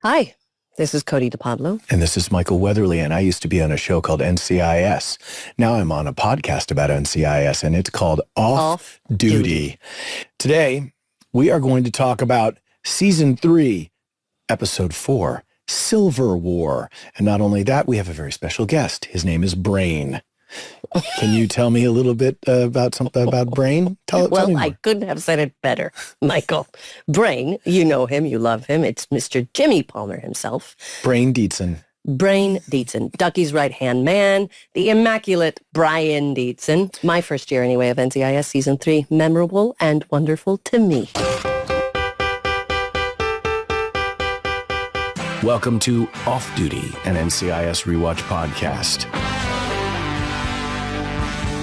Hi, this is Cote DePodlo. And this is Michael Weatherly, and I used to be on a show called NCIS. Now I'm on a podcast about NCIS, and it's called Off Duty. Today, we are going to talk about Season 3, Episode 4, Silver War. And not only that, we have a very special guest. His name is Brain. Can you tell me a little bit about something about Brain? Tell me more. I couldn't have said it better, Michael. Brain, you know him, you love him. It's Mr. Jimmy Palmer himself. Brain Dietzen. Brain Dietzen, Ducky's right-hand man, the immaculate Brian Dietzen. My first year, anyway, of NCIS Season 3. Memorable and wonderful to me. Welcome to Off Duty, an NCIS Rewatch podcast.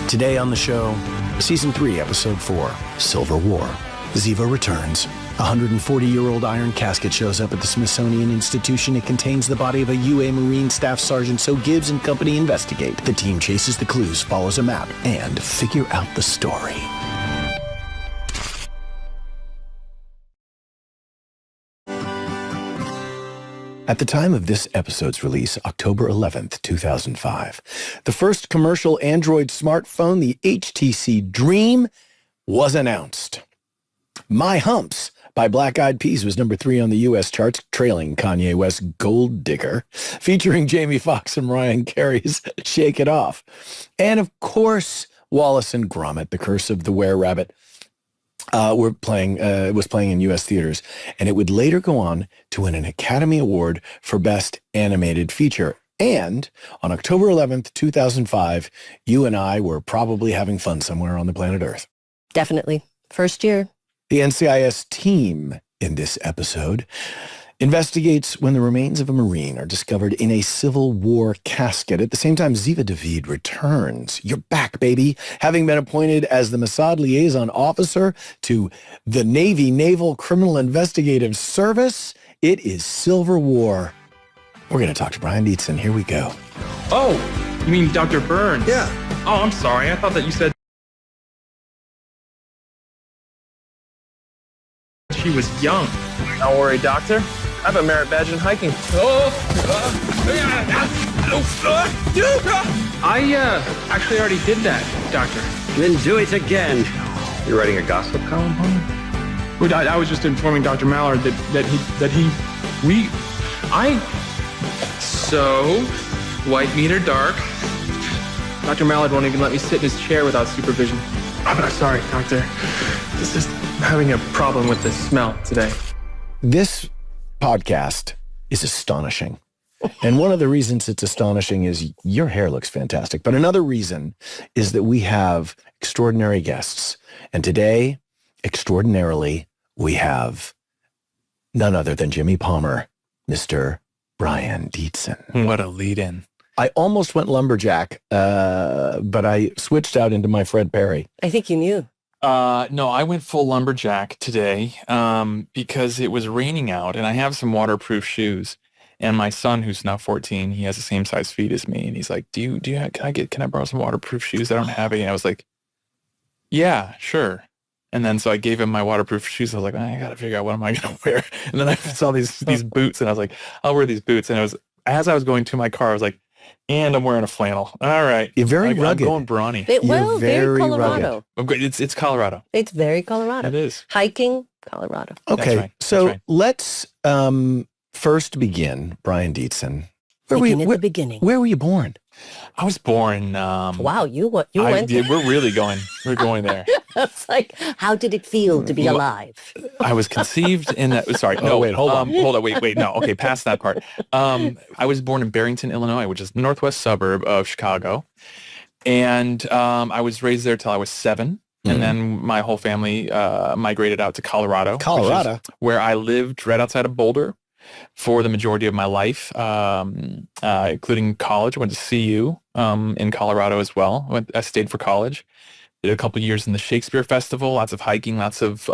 Today on the show, Season 3, Episode 4, Silver War. Ziva returns. A 140-year-old iron casket shows up at the Smithsonian Institution. It contains the body of a UA Marine Staff Sergeant, so Gibbs and company investigate. The team chases the clues, follows a map, and figure out the story. At the time of this episode's release, October 11th, 2005, the first commercial Android smartphone, the HTC Dream, was announced. My Humps by Black Eyed Peas was number 3 on the U.S. charts, trailing Kanye West's Gold Digger, featuring Jamie Foxx and Mariah Carey's Shake It Off. And of course, Wallace and Gromit, The Curse of the Were-Rabbit, was playing in U.S. theaters, and it would later go on to win an Academy Award for Best Animated Feature. And on October 11th, 2005, you and I were probably having fun somewhere on the planet Earth. Definitely. First year. The NCIS team in this episode investigates when the remains of a Marine are discovered in a Civil War casket. At the same time, Ziva David returns. You're back, baby. Having been appointed as the Mossad liaison officer to the Navy Naval Criminal Investigative Service, it is Silver War. We're going to talk to Brian Dietzen. Here we go. Oh, you mean Dr. Burns? Yeah. Oh, I'm sorry. I thought that you said she was young. Don't worry, Doctor. I have a merit badge in hiking. I actually already did that, Doctor. Then do it again. You're writing a gossip column, Palmer? Well, I was just informing Dr. Mallard so, white meat or dark, Dr. Mallard won't even let me sit in his chair without supervision. I'm sorry, Doctor. Just having a problem with the smell today. This podcast is astonishing. And one of the reasons it's astonishing is your hair looks fantastic. But another reason is that we have extraordinary guests. And today, extraordinarily, we have none other than Jimmy Palmer, Mr. Brian Dietzen. What a lead-in. I almost went lumberjack, but I switched out into my Fred Perry. I think you knew. No, I went full lumberjack today because it was raining out, and I have some waterproof shoes. And my son, who's now 14, he has the same size feet as me, and he's like, can I borrow some waterproof shoes? I don't have any. And I was like, yeah, sure. And then so I gave him my waterproof shoes. I was like, I got to figure out what am I going to wear. And then I saw these boots, and I was like, I'll wear these boots. And it was as I was going to my car, I was like, and I'm wearing a flannel. All right. You're very rugged. I'm going brawny. Very Colorado. It's Colorado. It's very Colorado. It is. Hiking, Colorado. Okay. That's right. So let's first begin, Brian Dietzen. At the beginning. Where were you born? I was born. Wow, you went. We're going there. It's like, how did it feel to be alive? I was conceived in that. Sorry, no, wait, hold on. Wait, no, okay, past that part. I was born in Barrington, Illinois, which is the northwest suburb of Chicago, and I was raised there till I was 7. And then my whole family migrated out to Colorado, where I lived right outside of Boulder for the majority of my life, including college. I went to CU in Colorado as well. I stayed for college. Did a couple years in the Shakespeare Festival, lots of hiking, lots of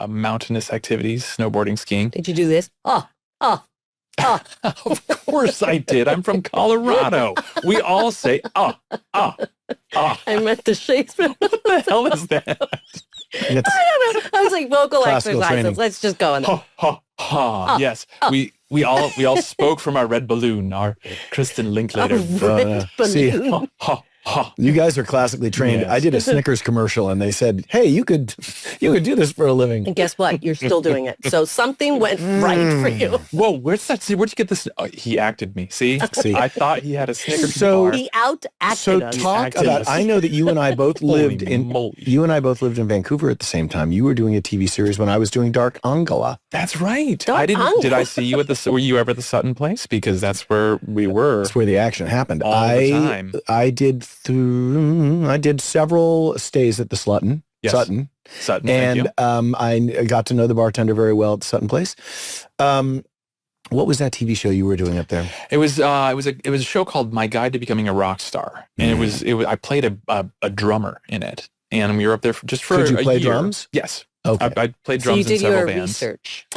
mountainous activities, snowboarding, skiing. Did you do this? Of course I did. I'm from Colorado. We all say, I meant the Shakespeare. What the hell is that? I don't know. I was like, vocal exercises. Training. Let's just go on. Yes. We all spoke from our red balloon, our Kristen Linklater. Red balloon. Ha, ha, ha. You guys are classically trained. Yes. I did a Snickers commercial and they said, hey, you could do this for a living. And guess what? You're still doing it. So something went right for you. Whoa, where'd you get this? Oh, he acted me. See? I thought he had a Snickers So- bar. He out-acted So us. talk Acted about, us. I know that you and I both lived Holy in moly. Vancouver at the same time. You were doing a TV series when I was doing Dark Angela. That's right. Dark Did Angela. I see you at were you ever at the Sutton place? Because that's where we were. That's where the action happened. All the time. I did several stays at the Sutton. Yes. Sutton. Sutton, thank you. And I got to know the bartender very well at the Sutton place. What was that TV show you were doing up there? It was a show called My Guide to Becoming a Rock Star, and it was I played a drummer in it, and we were up there for Could you a play year. drums? Yes, Okay. I played So you drums in did several your bands. research.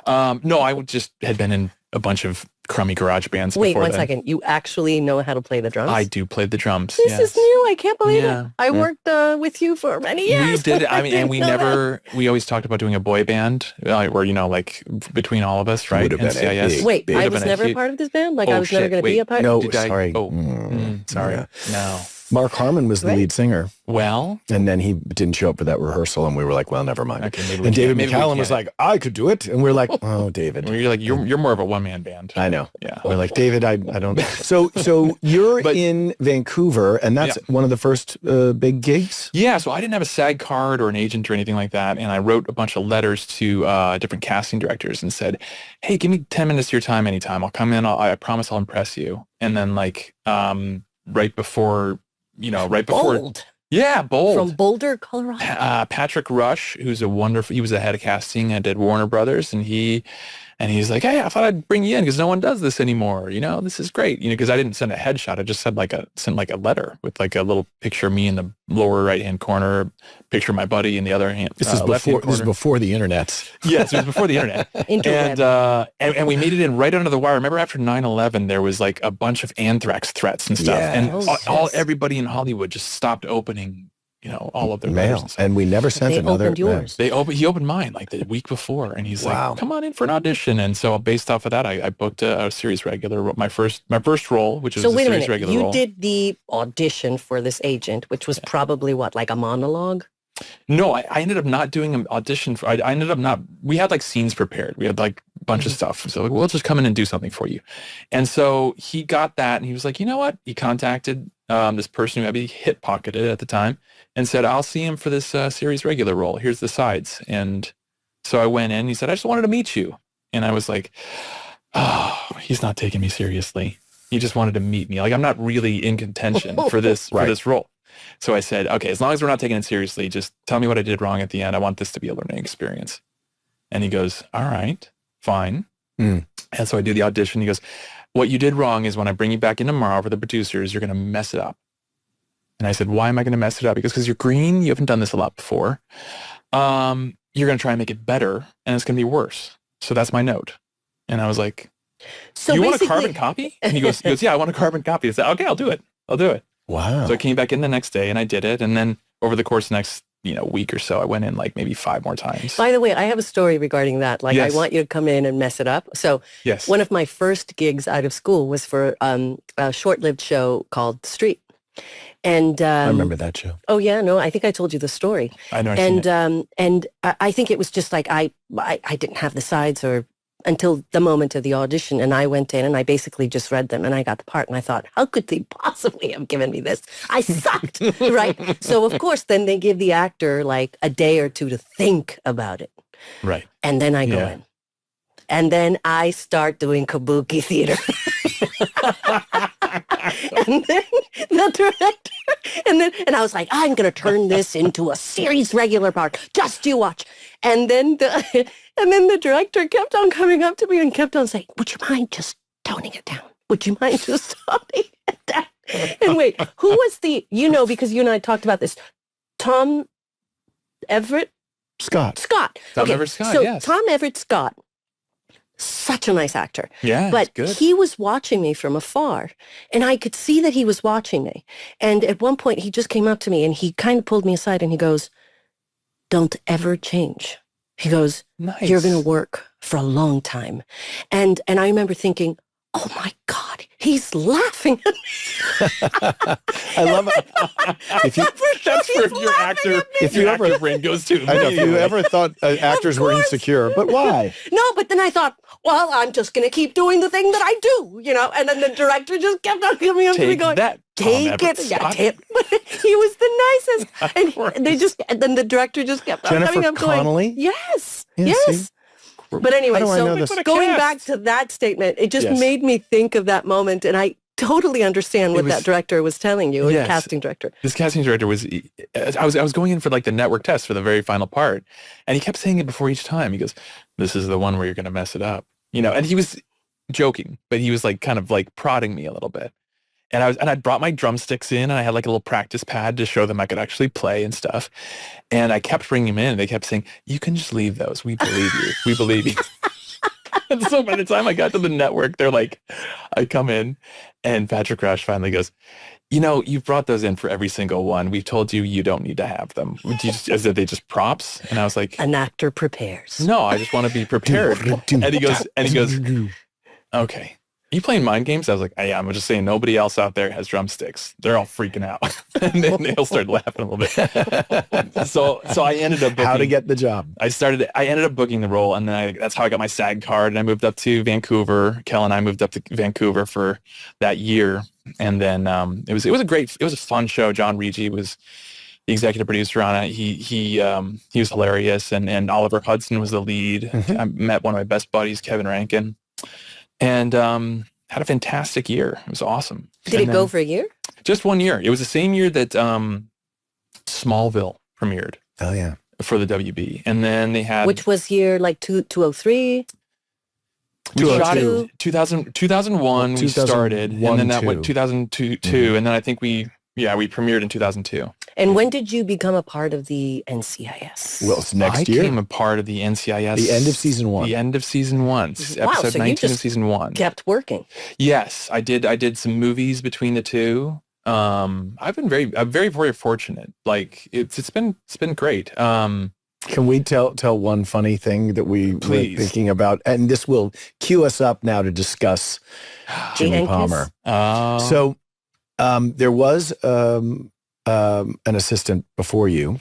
No, I just had been in a bunch of crummy garage bands. Wait before one then. second. You actually know how to play the drums? I do play the drums. This yes. is new. I can't believe Yeah. it. I worked with you for many years. We did. I mean, and we didn't know that. we always talked about doing a boy band, where like between all of us, right? Would have been a NCIS. big- Wait, big- I Would've was been a never a huge- part of this band? Like I Oh, was never shit, going to be wait. a part? No, Did I- sorry. Oh, sorry. Yeah. No. Mark Harmon was the Right. lead singer, Well, and then he didn't show up for that rehearsal, and we were like, well, never mind. Okay, maybe we And David can't- maybe we McCallum was can't. like, I could do it. And we're like, oh, David. you're like you're more of a one man band. I know. Yeah. We're like, David, I don't. So you're But- in Vancouver, and that's one of the first big gigs? Yeah, so I didn't have a SAG card or an agent or anything like that, and I wrote a bunch of letters to different casting directors and said, "Hey, give me 10 minutes of your time anytime. I'll come in. I promise I'll impress you." And then right before, Bold. yeah, bold. From Boulder, Colorado. Patrick Rush, he was the head of casting and did Warner Brothers, and he's like, hey, I thought I'd bring you in because no one does this anymore. This is great. Because I didn't send a headshot. I just sent a letter with like a little picture of me in the lower right hand corner, picture of my buddy in the other hand. This is before the internet. Yes, it was before the internet. Interweb. And we made it in right under the wire. Remember after 9/11, there was like a bunch of anthrax threats and stuff. Yeah. And Oh, yes. everybody in Hollywood just stopped opening, all of their letters Mail. and stuff. And we never sent They another. opened yours. He opened mine like the week before, and he's Wow. like, "Come on in for an audition." And so based off of that, I booked a series regular, my first role, which was So a wait a series minute. regular You role. did the audition for this agent, which was probably what, like a monologue? No, I ended up not doing an audition for. I ended up not. We had like scenes prepared. We had like a bunch of stuff. So like, we'll just come in and do something for you. And so he got that, and he was like, you know what? He contacted this person who had been hip pocketed at the time, and said, I'll see him for this series regular role. Here's the sides. And so I went in. And he said, I just wanted to meet you. And I was like, oh, he's not taking me seriously. He just wanted to meet me. Like I'm not really in contention for this Right. for this role. So I said, okay, as long as we're not taking it seriously, just tell me what I did wrong at the end. I want this to be a learning experience. And he goes, all right, fine. Mm. And so I do the audition. He goes, what you did wrong is when I bring you back in tomorrow for the producers, you're going to mess it up. And I said, why am I going to mess it up? Because you're green. You haven't done this a lot before. You're going to try and make it better, and it's going to be worse. So that's my note. And I was like, So you want a basically- carbon copy? And he goes, yeah, I want a carbon copy. I said, okay, I'll do it. Wow. So I came back in the next day and I did it. And then over the course of the next, week or so, I went in like maybe 5 more times. By the way, I have a story regarding that. Like, Yes. I want you to come in and mess it up. So Yes. one of my first gigs out of school was for a short-lived show called Street. And I remember that show. Oh yeah, no, I think I told you the story. I know. I've seen it. And I think it was just like I didn't have the sides or until the moment of the audition, and I went in and I basically just read them and I got the part, and I thought, how could they possibly have given me this? I sucked, right? So of course, then they give the actor like a day or two to think about it, Right. and then I go Yeah. in, and then I start doing kabuki theater. And then the director, and I was like, I'm going to turn this into a series regular part. Just you watch. And then the director kept on coming up to me and kept on saying, would you mind just toning it down? Would you mind just toning it down? And wait, who was because you and I talked about this, Tom Everett Scott. Scott. Tom Everett Scott, So yes. Tom Everett Scott, such a nice actor. Yeah. But it's good. he was watching me from afar, and I could see that he was watching me. And at one point, he just came up to me, and he kind of pulled me aside, and he goes, don't ever change. He goes, Nice. you're going to work for a long time. And I remember thinking, oh my God, he's laughing at me. I love it. If you, That's where your actor, if you ever brain goes to. I know, if you ever thought actors were insecure, but why? No, but then I thought, well, I'm just going to keep doing the thing that I do, And then the director just kept on coming up to me Take going, that, take Tom it. Yeah, Everett take it. He was the nicest. And then the director just kept on Jennifer coming up Connelly? going, yes, Yeah, yes. see? But anyway, How do I know so this? going back to that statement, it just Yes. made me think of that moment. And I totally understand what was- that director was telling you, or Yes. the casting director. This casting director I was going in for like the network test for the very final part, and he kept saying it before each time. He goes, "This is the one where you're going to mess it up," and he was joking, but he was like kind of like prodding me a little bit. And I'd brought my drumsticks in, and I had like a little practice pad to show them I could actually play and stuff. And I kept bringing them in, and they kept saying, "You can just leave those. We believe you. We believe you." And so by the time I got to the network, they're like, I come in, and Patrick Rush finally goes, "You've brought those in for every single one. We've told you don't need to have them. Is that they just props?" And I was like, An actor prepares. "No, I just want to be prepared." And he goes, "Okay. Are you playing mind games?" I was like, "I am. I'm just saying nobody else out there has drumsticks." They're all freaking out. And then they all started laughing a little bit. So I ended up booking, How to get the job. I ended up booking the role, and then that's how I got my SAG card, and I moved up to Vancouver. Kel and I moved up to Vancouver for that year. And then it was a fun show. John Regi was the executive producer on it. He was hilarious, and Oliver Hudson was the lead. Mm-hmm. I met one of my best buddies, Kevin Rankin. And had a fantastic year. It was awesome. Did it go for a year? Just 1 year. It was the same year that Smallville premiered Oh, yeah. for the WB. And then they had... Which was year like 203? We shot 202. it 2001 we started, and then that went 2002, and then I think we premiered in 2002. And when did you become a part of the NCIS? Well, it's next I year. became a part of the NCIS. The end of season 1. The end of season 1. Wow, Episode so you 19 of just season 1. kept working. Yes, I did. I did some movies between the two. I'm very fortunate. Like it's been great. Can we tell one funny thing that we were Please. thinking about? And this will cue us up now to discuss Jimmy Yankees? Palmer. So So there was an assistant before you.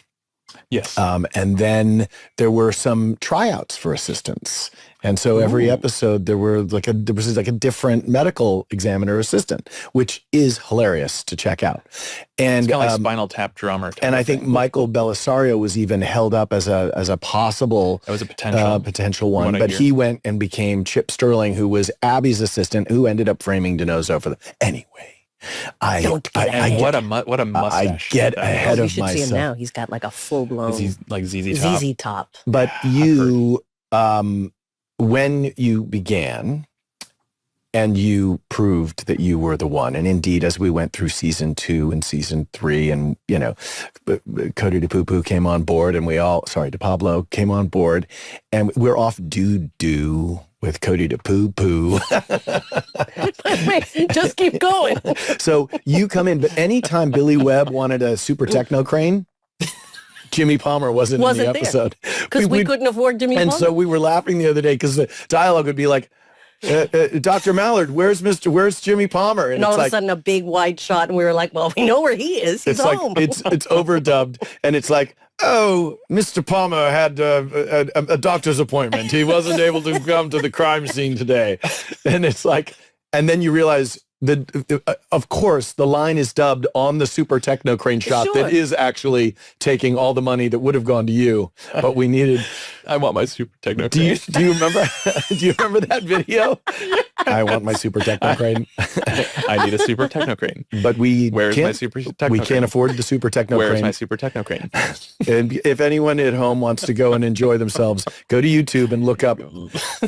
yes, And then there were some tryouts for assistants. And so every episode there was like a different medical examiner assistant, which is hilarious to check out. And it's kind of like Spinal Tap drummer. type and I of think thing. Michael Belisario was even held up as a possible that was a potential one, I but hear. he went and became Chip Sterling, who was Abby's assistant, who ended up framing DiNozzo for them. Anyway, Don't get And ahead. what a mustache! I get that ahead You of should see him myself. now. He's got like a full-blown was. Like ZZ Top. ZZ Top. But you, when you began and you proved that you were the one, and indeed, as we went through season 2 and season 3, and, Cody DePoo came on board, and DePablo came on board, and we're off doo-doo with Cody DePoo. Wait, just keep going. So you come in, but anytime Billy Webb wanted a super techno crane, Jimmy Palmer wasn't in the There. episode. Because we couldn't afford Jimmy And Palmer. so we were laughing the other day because the dialogue would be like, Dr. Mallard, where's Jimmy Palmer? and all of a sudden a big wide shot, and we were like, well, we know where he is. He's it's home. like it's overdubbed, and it's like, oh, Mr. Palmer had a doctor's appointment. He wasn't able to come to the crime scene today. And it's like, and then you realize that, of course, the line is dubbed on the super techno crane shot Sure. that is actually taking all the money that would have gone to you, but we needed. I want my super techno. Do you remember? Do you remember that video? I want my super techno crane. I need a super techno crane. But we Where's can't, my super techno we crane? can't afford the super techno Where's crane. my super techno crane? And if anyone at home wants to go and enjoy themselves, go to YouTube and look up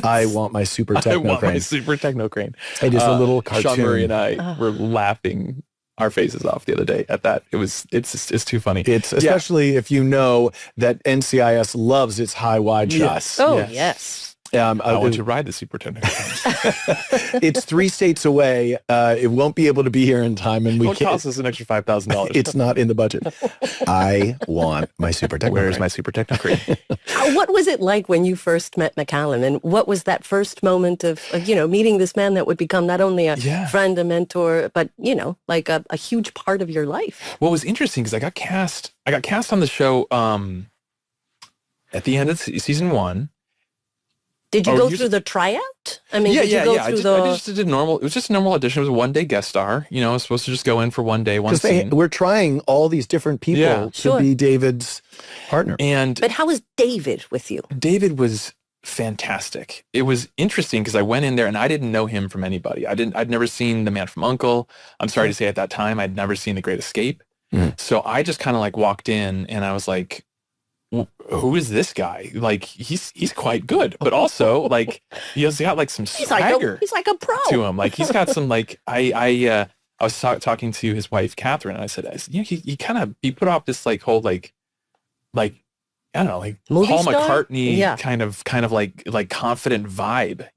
I want my super I techno want my crane. super techno crane. It is a little cartoon. Sean Murray and I were laughing our faces off the other day at that. It's too funny. It's especially if you know that NCIS loves its high wide shots. Yes. Oh, Yes. yes. I want to ride the Super Technicolor. It's 3 states away. It won't be able to be here in time, and we It costs us an extra $5,000. It's not in the budget. I want my Super Technicolor. Where's my Super Technicolor? What was it like when you first met McCallum, and what was that first moment of meeting this man that would become not only a friend, a mentor, but like a huge part of your life? What was interesting because I got cast on the show at the end of season 1. Did you go through the tryout? I mean, did you go through I just did normal. It was just a normal audition. It was a 1-day guest star. I was supposed to just go in for 1 day, one scene. We're trying all these different people to be David's partner. But how was David with you? David was fantastic. It was interesting because I went in there and I didn't know him from anybody. I'd never seen The Man from U.N.C.L.E. I'm sorry to say at that time, I'd never seen The Great Escape. So I just kind of like walked in and I was like, who is this guy? Like he's quite good, but also like he's got like some swagger. He's like a pro to him. Like he's got some like I was talking to his wife Catherine, and I said he put off this like whole like I don't know, like movie Paul star? McCartney kind of like confident vibe,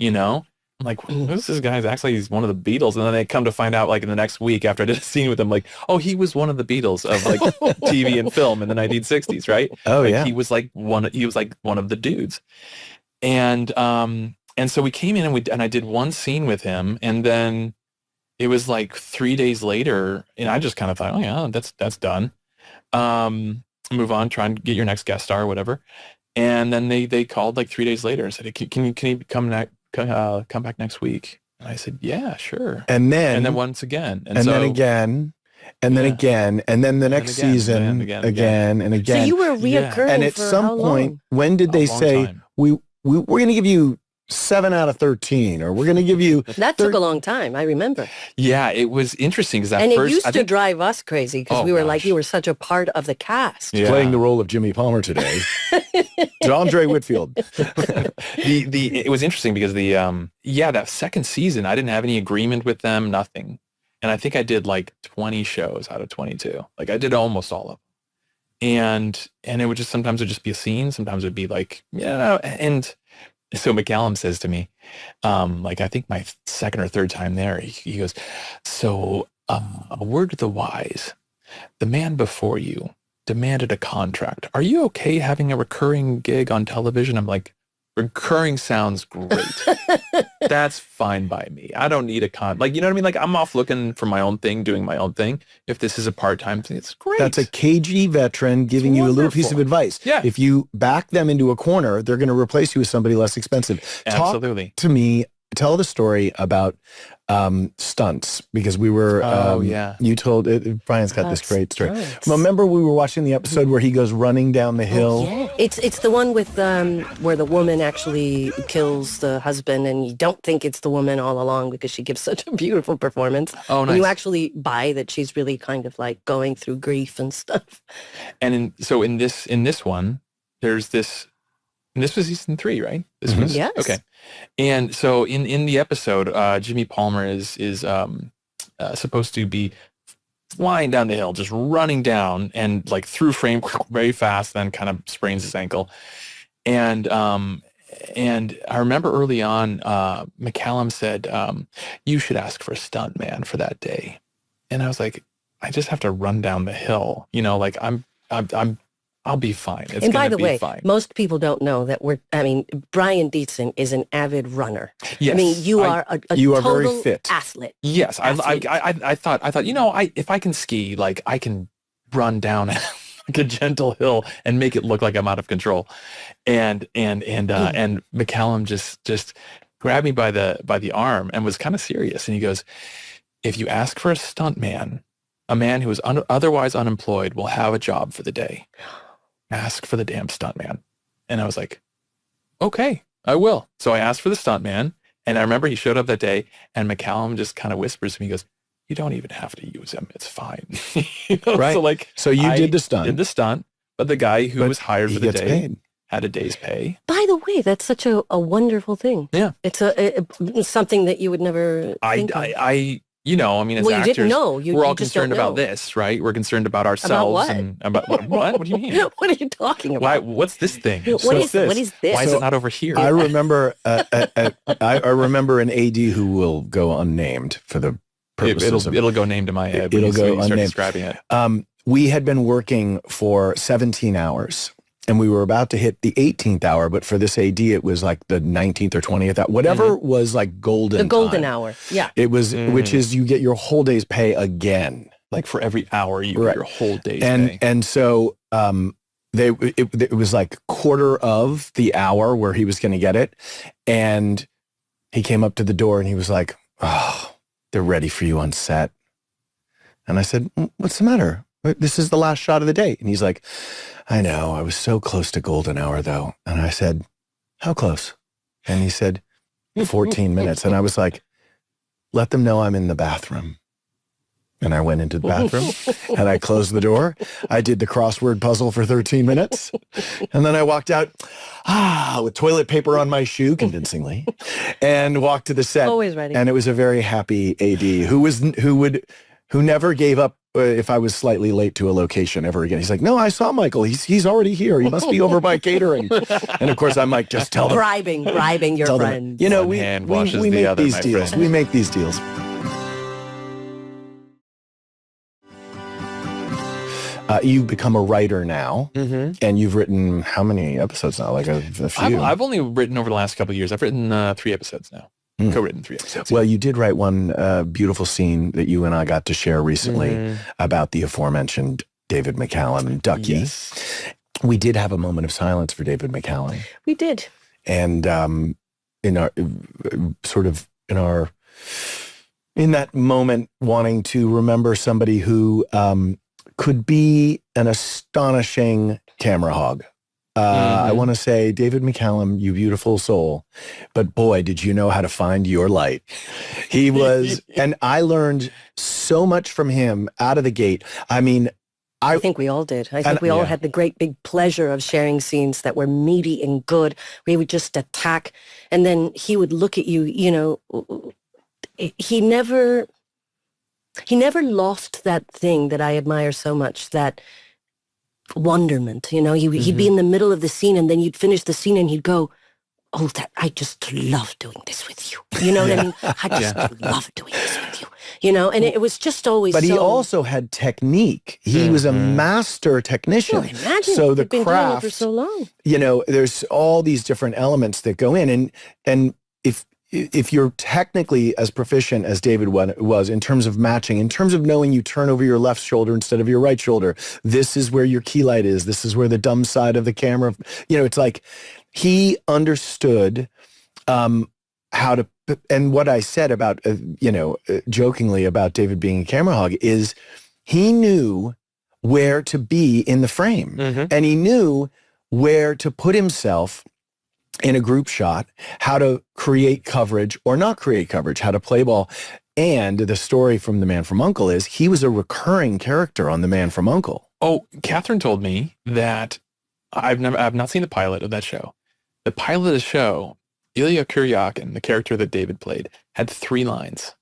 I'm like, who's this guy? Actually, he's one of the Beatles. And then they come to find out, like, in the next week after I did a scene with him, like, oh, he was one of the Beatles of, like, TV and film in the 1960s, right? Oh, like, He was like one of the dudes. And so we came in and I did one scene with him. And then it was like 3 days later. And I just kind of thought, oh, yeah, that's done. Move on, try and get your next guest star or whatever. And then they called like 3 days later and said, can you come back next week? And I said, yeah, sure. And then once again. And then again. And then again. And then the next season. Again and again. So you were reoccurring And at for some how point, long? when did they say, we're going to give you 7 out of 13, or we're going to give you... That took a long time, I remember. Yeah, it was interesting because it used to drive us crazy because we were like, you were such a part of the cast. Yeah. Playing the role of Jimmy Palmer today. Andre Whitfield. It was interesting because that second season, I didn't have any agreement with them, nothing. And I think I did like 20 shows out of 22. Like I did almost all of them. And it would just, sometimes it would just be a scene. Sometimes it would be like, and so McCallum says to me, like, I think my second or third time there, he goes, so a word to the wise, the man before you demanded a contract. Are you okay having a recurring gig on television? I'm like, recurring sounds great. That's fine by me. I don't need like, you know what I mean? Like I'm off looking for my own thing, doing my own thing. If this is a part-time thing, it's great. That's a cagey veteran giving you a little piece of advice. Yeah. If you back them into a corner, they're going to replace you with somebody less expensive. Absolutely. Talk to me, tell the story about stunts, because we were, you told, Brian's got this great story. Remember we were watching the episode where he goes running down the hill? Yeah. It's the one with where the woman actually kills the husband, and you don't think it's the woman all along because she gives such a beautiful performance. Oh, nice. And you actually buy that she's really kind of like going through grief and stuff. And in this one, there's this, and this was season 3, right? This was, yes. Okay. And so in the episode, Jimmy Palmer is supposed to be flying down the hill, just running down and like through frame very fast, then kind of sprains his ankle. And I remember early on, McCallum said, you should ask for a stunt man for that day. And I was like, I just have to run down the hill, like I'll be fine. It's and by the way, fine. Most people don't know that Brian Dietzen is an avid runner. Yes. I mean, you are a you total are very fit. athlete. Yes. I thought, if I can ski, like I can run down like a gentle hill and make it look like I'm out of control. And McCallum just grabbed me by the arm and was kind of serious. And he goes, if you ask for a stunt man, a man who is otherwise unemployed will have a job for the day. Ask for the damn stunt man. And I was like, okay, I will. So I asked for the stunt man, and I remember he showed up that day, and McCallum just kind of whispers to me, he goes, you don't even have to use him. It's fine. Right. So you did the stunt. Did the stunt, but the guy who was hired for the day had a day's pay. By the way, that's such a wonderful thing. Yeah. It's something that you would never think of. you know, I mean, as Well, you actors, didn't know. we're all you just don't concerned about know. this, right? We're concerned about ourselves what? and about what? What do you mean? What are you talking Why? about? What's this thing? What is this? Why is So it not over here? I remember I remember an AD who will go unnamed for the purposes of it'll go name to my head. It'll go when you start unnamed. describing it. We had been working for 17 hours and we were about to hit the 18th hour, but for this AD, it was like the 19th or 20th hour, whatever was like golden The golden time. hour. Yeah. It was, which is you get your whole day's pay again. Like for every hour, you get your whole day's pay. And so it was like quarter of the hour where he was going to get it. And he came up to the door and he was like, "Oh, they're ready for you on set." And I said, "What's the matter? This is the last shot of the day." And he's like, "I know, I was so close to golden hour though." And I said, "How close?" And he said, 14 minutes. And I was like, "Let them know I'm in the bathroom." And I went into the bathroom and I closed the door. I did the crossword puzzle for 13 minutes. And then I walked out, with toilet paper on my shoe, convincingly, and walked to the set. Always ready. And it was a very happy AD who never gave up if I was slightly late to a location ever again. He's like, "No, I saw Michael. He's already here. He must be over by catering." And of course, I'm like, "Just tell them." Bribing your Tell them. friends. You know, One we hand washes the make other, these my deals. friend. We make these deals. You've become a writer now, and you've written how many episodes now? Like a few. I've only written over the last couple of years. I've written 3 episodes now. Co-written 3 episodes. Well, you did write one beautiful scene that you and I got to share recently about the aforementioned David McCallum, Ducky. Yes. We did have a moment of silence for David McCallum. We did. And in that moment, wanting to remember somebody who could be an astonishing camera hog. I want to say, David McCallum, you beautiful soul, but boy, did you know how to find your light. He was, and I learned so much from him out of the gate. I mean, I think we all did. I think we all had the great big pleasure of sharing scenes that were meaty and good. We would just attack, and then he would look at you, you know, he never lost that thing that I admire so much, that wonderment, you know. He'd be in the middle of the scene and then you'd finish the scene and he'd go, "Oh, I just love doing this with you." You know what I mean? "I just love doing this with you." You know, and it was just always But he also had technique. He was a master technician. Well, imagine so the you've been doing it craft, for so long. you know, there's all these different elements that go in. And if you're technically as proficient as David was in terms of matching, in terms of knowing you turn over your left shoulder instead of your right shoulder, this is where your key light is, this is where the dumb side of the camera, you know, it's like he understood how to, and what I said about, jokingly about David being a camera hog is he knew where to be in the frame and he knew where to put himself in a group shot, how to create coverage or not create coverage, how to play ball. And the story from The Man from U.N.C.L.E. is he was a recurring character on The Man from U.N.C.L.E. Oh, Catherine told me that I've not seen the pilot of that show. The pilot of the show, Ilya Kuryakin, the character that David played, had 3 lines.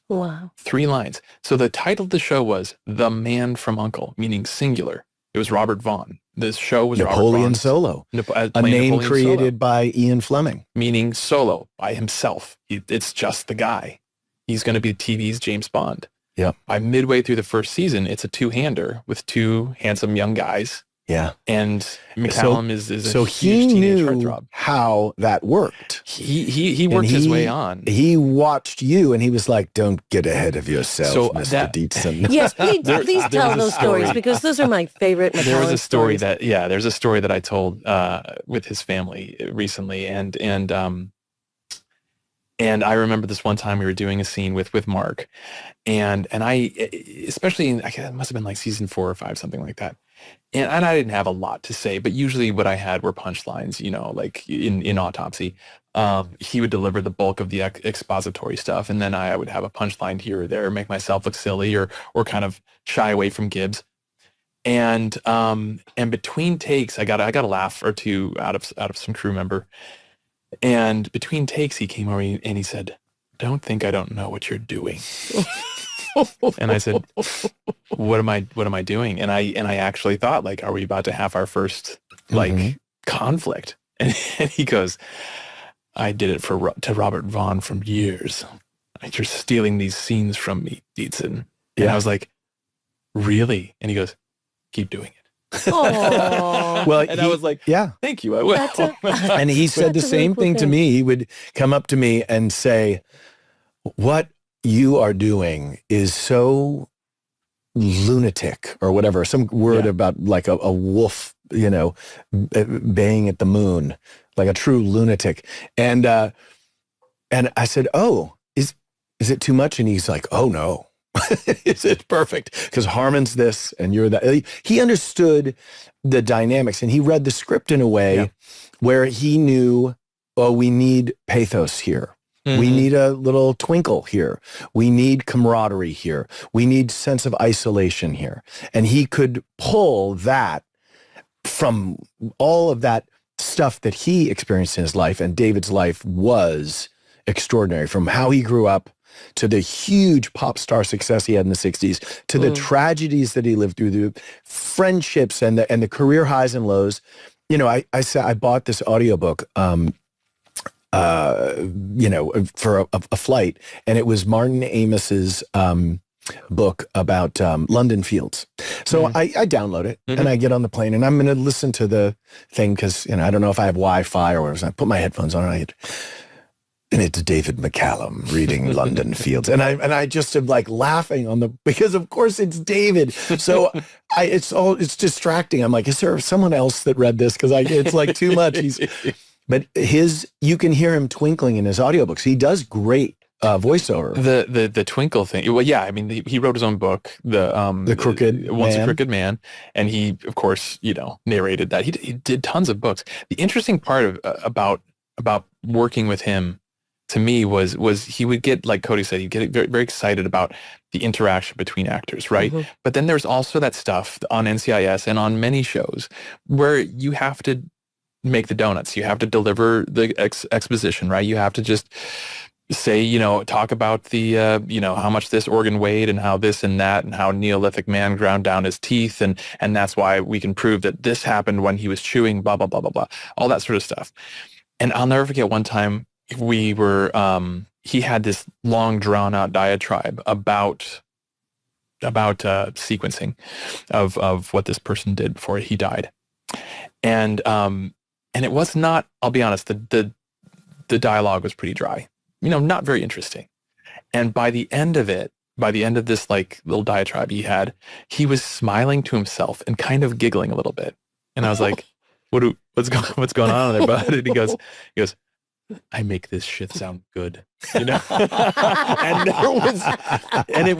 Wow. 3 lines. So the title of the show was The Man from U.N.C.L.E., meaning singular. It was Robert Vaughn. This show was Napoleon Robert Vaughn's, Solo, a playing name Napoleon created Solo, by Ian Fleming. meaning solo, by himself. It's just the guy. He's going to be TV's James Bond. Yeah. By midway through the first season, it's a 2-hander with 2 handsome young guys. Yeah. And McCallum is a so huge he teenage knew heartthrob. how that worked. He worked his way on. He watched you and he was like, "Don't get ahead of yourself, So Mr. Dietzen." Yes, please there tell was a those stories, story. because those are my favorite McCallum There was a story stories. there's a story that I told with his family recently, and I remember this one time we were doing a scene with Mark, and I, especially it must have been like season 4 or 5, something like that. And I didn't have a lot to say, but usually what I had were punchlines, you know, like in Autopsy. He would deliver the bulk of the expository stuff, and then I would have a punchline here or there, make myself look silly or kind of shy away from Gibbs. And between takes, I got a laugh or two out of some crew member. And between takes, he came over and he said, don't think I don't know what you're doing. And I said, what am I doing? And I actually thought, like, are we about to have our first conflict? And he goes, I did it to Robert Vaughn from years. You're stealing these scenes from me, Dietzen. And I was like, really? And he goes, keep doing it. Well, and I was like, yeah, thank you. I will. And he said the same thing to me. He would come up to me and say, what you are doing is so lunatic, or whatever, some word about like a wolf, you know, baying at the moon, like a true lunatic. And I said, oh, is it too much? And he's like, oh no. It's perfect, because Harmon's this and you're that. He understood the dynamics, and he read the script in a way where he knew, oh, we need pathos here. We need a little twinkle here. We need camaraderie here. We need sense of isolation here. And he could pull that from all of that stuff that he experienced in his life. And David's life was extraordinary, from how he grew up to the huge pop star success he had in the 60s, to the tragedies that he lived through, the friendships and the career highs and lows. You know, I bought this audiobook, you know, for a flight, and it was Martin Amos's book about London Fields. So I download it and I get on the plane, and I'm going to listen to the thing because, you know, I don't know if I have Wi-Fi or whatever. So I put my headphones on and it's David McCallum reading London Fields. And I just am like laughing because of course it's David. So it's distracting. I'm like, is there someone else that read this? Cause it's like too much. But you can hear him twinkling in his audiobooks. He does great voiceover. The twinkle thing. Well, yeah, I mean, he wrote his own book, the Crooked Once a Crooked Man, and he, of course, you know, narrated that. He did tons of books. The interesting part about working with him, to me, was he would get, like Cody said, he'd get very, very excited about the interaction between actors, right? But then there's also that stuff on NCIS and on many shows where you have to make the donuts. You have to deliver the exposition, right? You have to just say, you know, talk about the, you know, how much this organ weighed and how this and that and how Neolithic man ground down his teeth. And that's why we can prove that this happened when he was chewing, blah, blah, blah, blah, blah, all that sort of stuff. And I'll never forget one time we were, he had this long drawn out diatribe about sequencing of what this person did before he died. And it was not, I'll be honest, the dialogue was pretty dry, you know, not very interesting. And by the end of this like little diatribe he was smiling to himself and kind of giggling a little bit. And I was like, what's going on there, bud? And he goes, I make this shit sound good, you know? And it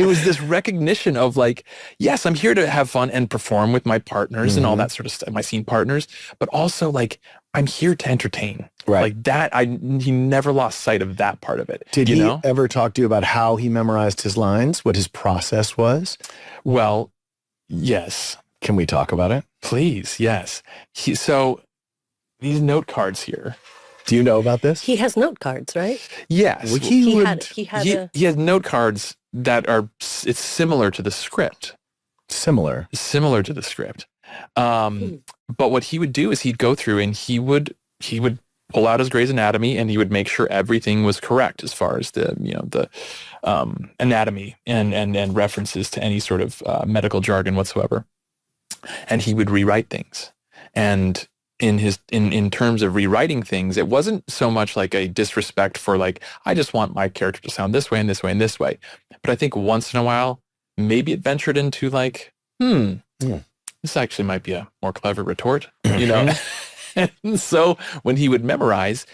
was this recognition of like, yes, I'm here to have fun and perform with my partners and all that sort of stuff, my scene partners, but also like, I'm here to entertain. Right. Like that, he never lost sight of that part of it. Did he ever talk to you about how he memorized his lines, what his process was? Well, yes. Can we talk about it? Please, yes. So these note cards here. Do you know about this? He has note cards, right? Yes. He has note cards that it's similar to the script. Similar to the script. But what he would do is he'd go through and he would pull out his Grey's Anatomy and he would make sure everything was correct as far as the anatomy and references to any sort of medical jargon whatsoever. And he would rewrite things. And in terms of rewriting things, it wasn't so much like a disrespect for like, I just want my character to sound this way and this way and this way. But I think once in a while, maybe it ventured into like, this actually might be a more clever retort, you know? And so when he would memorize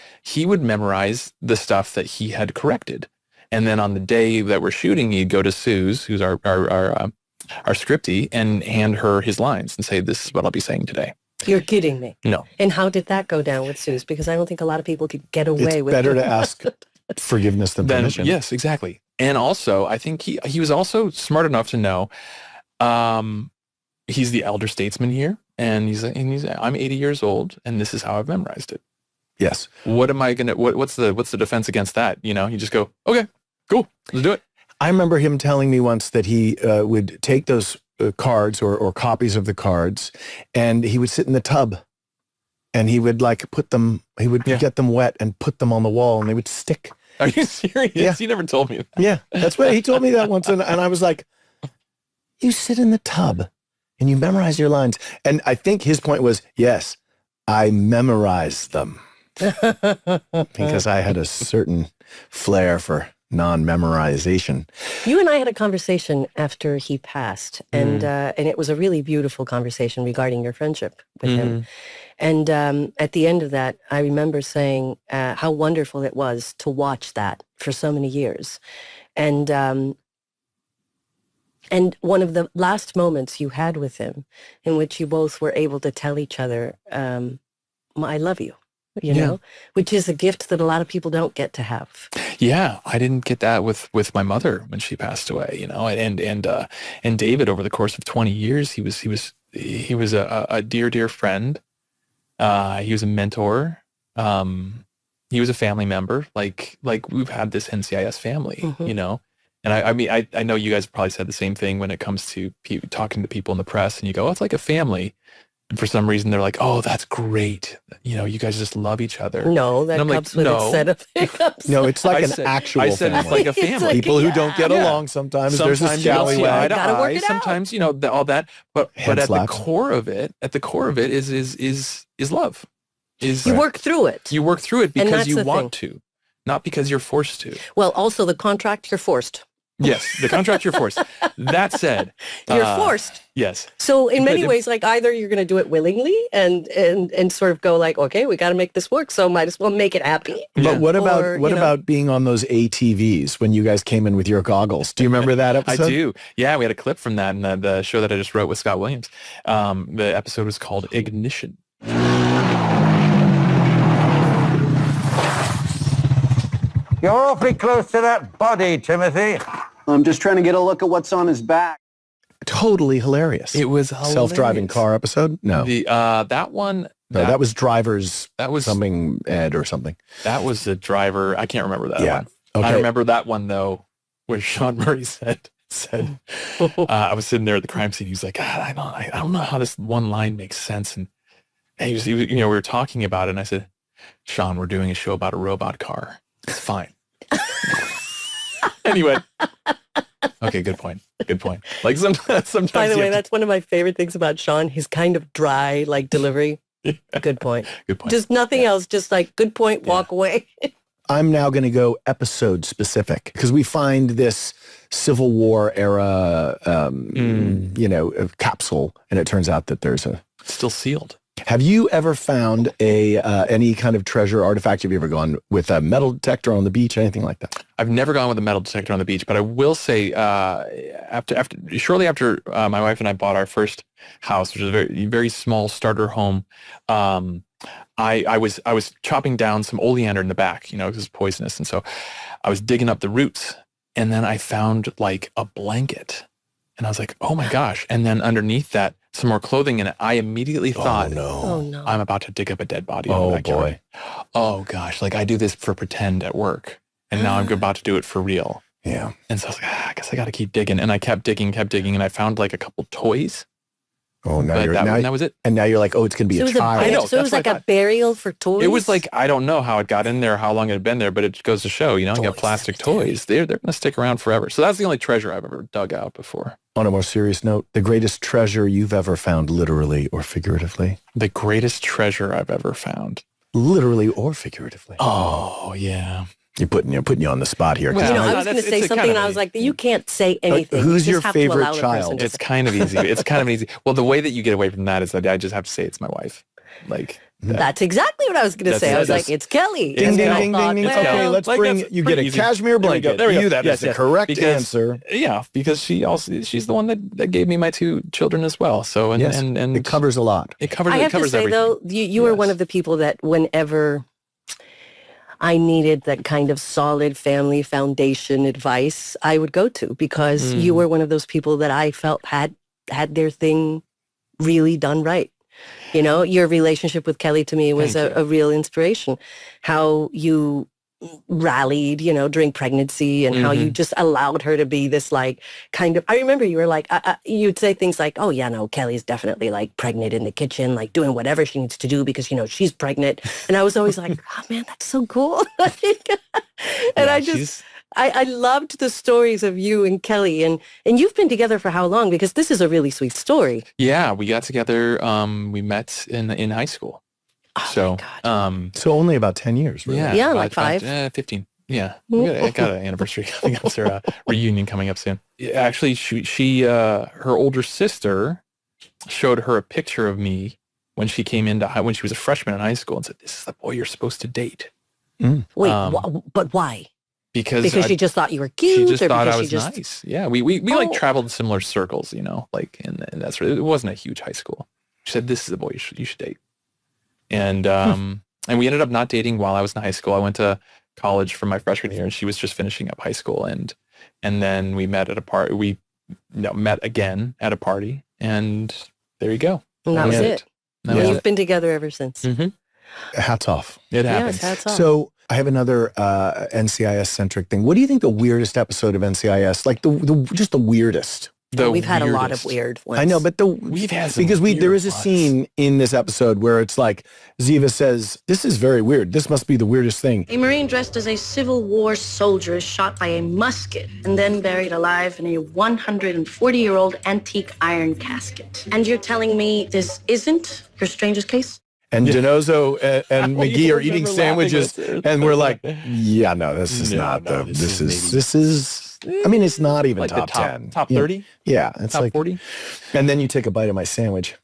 the stuff that he had corrected. And then on the day that we're shooting, he'd go to Suze, who's our scriptie, and hand her his lines and say, this is what I'll be saying today. You're kidding me. No. And how did that go down with Suze? Because I don't think a lot of people could get away with it. It's better to ask forgiveness than permission. Yes, exactly. And also, I think he was also smart enough to know he's the elder statesman here. And he's I'm 80 years old, and this is how I've memorized it. Yes. What am I gonna? What's the defense against that? You just go, okay, cool, let's do it. I remember him telling me once that he would take those cards or copies of the cards, and he would sit in the tub, and he would put them. He would get them wet and put them on the wall, and they would stick. Are you serious? Yeah. He never told me that. Yeah, that's what he told me that once, and I was like, "You sit in the tub, and you memorize your lines." And I think his point was, yes, I memorized them because I had a certain flair for non-memorization. You and I had a conversation after he passed, and it was a really beautiful conversation regarding your friendship with him. And at the end of that, I remember saying how wonderful it was to watch that for so many years. And one of the last moments you had with him in which you both were able to tell each other, I love you. Know, which is a gift that a lot of people don't get to have. Yeah, I didn't get that with my mother when she passed away. And David, over the course of 20 years, he was a dear friend. He was a mentor. He was a family member. Like we've had this NCIS family, And I know you guys probably said the same thing when it comes to talking to people in the press, and you go, "Oh, it's like a family." And for some reason, they're like, "Oh, that's great. You guys just love each other." No, that comes with its set of hiccups. No, it's like actual I said family. it's like a family. People who don't get along sometimes there's a scallywag. Gotta work it out. Sometimes, all that. But at the core of it, is love. You work through it. You work through it because you want thing. to, not because you're forced to. Well, also the contract, you're forced. Yes, the contract you're forced. That said, you're forced. Yes. So in many ways, either you're going to do it willingly and sort of go okay, we got to make this work, so might as well make it happy. But what about being on those ATVs when you guys came in with your goggles? Do you remember that episode? I do. Yeah, we had a clip from that in the show that I just wrote with Scott Williams. The episode was called Ignition. You're awfully close to that body, Timothy. I'm just trying to get a look at what's on his back. Totally hilarious. It was hilarious. Self-driving car episode? No. That one. No, that was drivers. That was something Ed or something. That was the driver. I can't remember that one. Okay. I remember that one though, where Sean Murray said, I was sitting there at the crime scene. He was like, God, I don't know how this one line makes sense. And he we were talking about it, and I said, Sean, we're doing a show about a robot car. It's fine. Anyway. Okay, good point. Like sometimes. By the way, that's one of my favorite things about Sean. His kind of dry delivery. Yeah. Good point. Good point. Just nothing else. Just good point. Walk away. I'm now going to go episode specific because we find this Civil War era, capsule, and it turns out that there's still sealed. Have you ever found any kind of treasure artifact? Have you ever gone with a metal detector on the beach, anything like that? I've never gone with a metal detector on the beach, but I will say, shortly after my wife and I bought our first house, which is a very, very small starter home, I was chopping down some oleander in the back, because it's poisonous, and so I was digging up the roots, and then I found a blanket, and I was like, oh my gosh! And then underneath that, some more clothing in it. I immediately thought, oh no, I'm about to dig up a dead body. In the backyard. Boy! Oh gosh! I do this for pretend at work, and now I'm about to do it for real. Yeah. And so I was like, I guess I got to keep digging, and I kept digging, and I found a couple toys. Oh, that was it. And now you're like, oh, it's going to be a child. I know. So it was a burial for toys? It was I don't know how it got in there, how long it had been there, but it goes to show, you got plastic toys. They're going to stick around forever. So that's the only treasure I've ever dug out before. On a more serious note, the greatest treasure you've ever found, literally or figuratively? The greatest treasure I've ever found. Literally or figuratively? Oh, yeah. You're putting you on the spot here. Well, I was going to say something, and I was like, you can't say anything. Who's your favorite child? It's kind of easy. Well, the way that you get away from that is that I just have to say it's my wife. That's exactly what I was going to say. I was like, it's Kelly. Ding, ding, ding, ding, ding. Okay, let's bring, you get a cashmere blanket. There we go. That is the correct answer. Yeah, because she's the one that gave me my two children as well. So, and it covers a lot. It covers I have to say, everything. though, you were one of the people that whenever I needed that kind of solid family foundation advice, I would go to, because you were one of those people that I felt had their thing really done right. You know, your relationship with Kelly to me was Thank a real inspiration. How you rallied, you know, during pregnancy and how you just allowed her to be this like kind of, I remember you were like, you'd say things like, oh yeah, no, Kelly's definitely like pregnant in the kitchen, like doing whatever she needs to do because, you know, she's pregnant. And I was always like, oh man, that's so cool. And I loved the stories of you and Kelly, and you've been together for how long? Because this is a really sweet story. Yeah, we got together. We met in high school. Oh So, my God. So only about 10 years, really. Yeah, like 5. 15. Yeah, I got an anniversary coming up, or a reunion coming up soon. Yeah, actually, she her older sister showed her a picture of me when she came into when she was a freshman in high school and said, "This is the boy you're supposed to date." Wait, but why? Because she just thought you were cute. She just or thought I because was nice. Yeah, we like traveled in similar circles, you know, like and that's it wasn't a huge high school. She said, "This is the boy you should date." And and we ended up not dating while I was in high school. I went to college for my freshman year, and she was just finishing up high school. And then we met at a party. We met again at a party, and there you go. And that was it. And you've been together ever since. Hats off. It happens. Yes, hats off. So I have another NCIS-centric thing. What do you think the weirdest episode of NCIS, like just the weirdest? We've had a lot of weird ones. I know, but we've had some because weird there is a ones. scene in this episode where it's like Ziva says, "This is very weird. This must be the weirdest thing." A Marine dressed as a Civil War soldier is shot by a musket and then buried alive in a 140-year-old antique iron casket. And you're telling me this isn't your strangest case? And Genozo and McGee are eating sandwiches, and we're like, "Yeah, no, this is not the. This is. I mean, it's not even Like top the 10, top 30, Yeah, it's top like 40. And then you take a bite of my sandwich,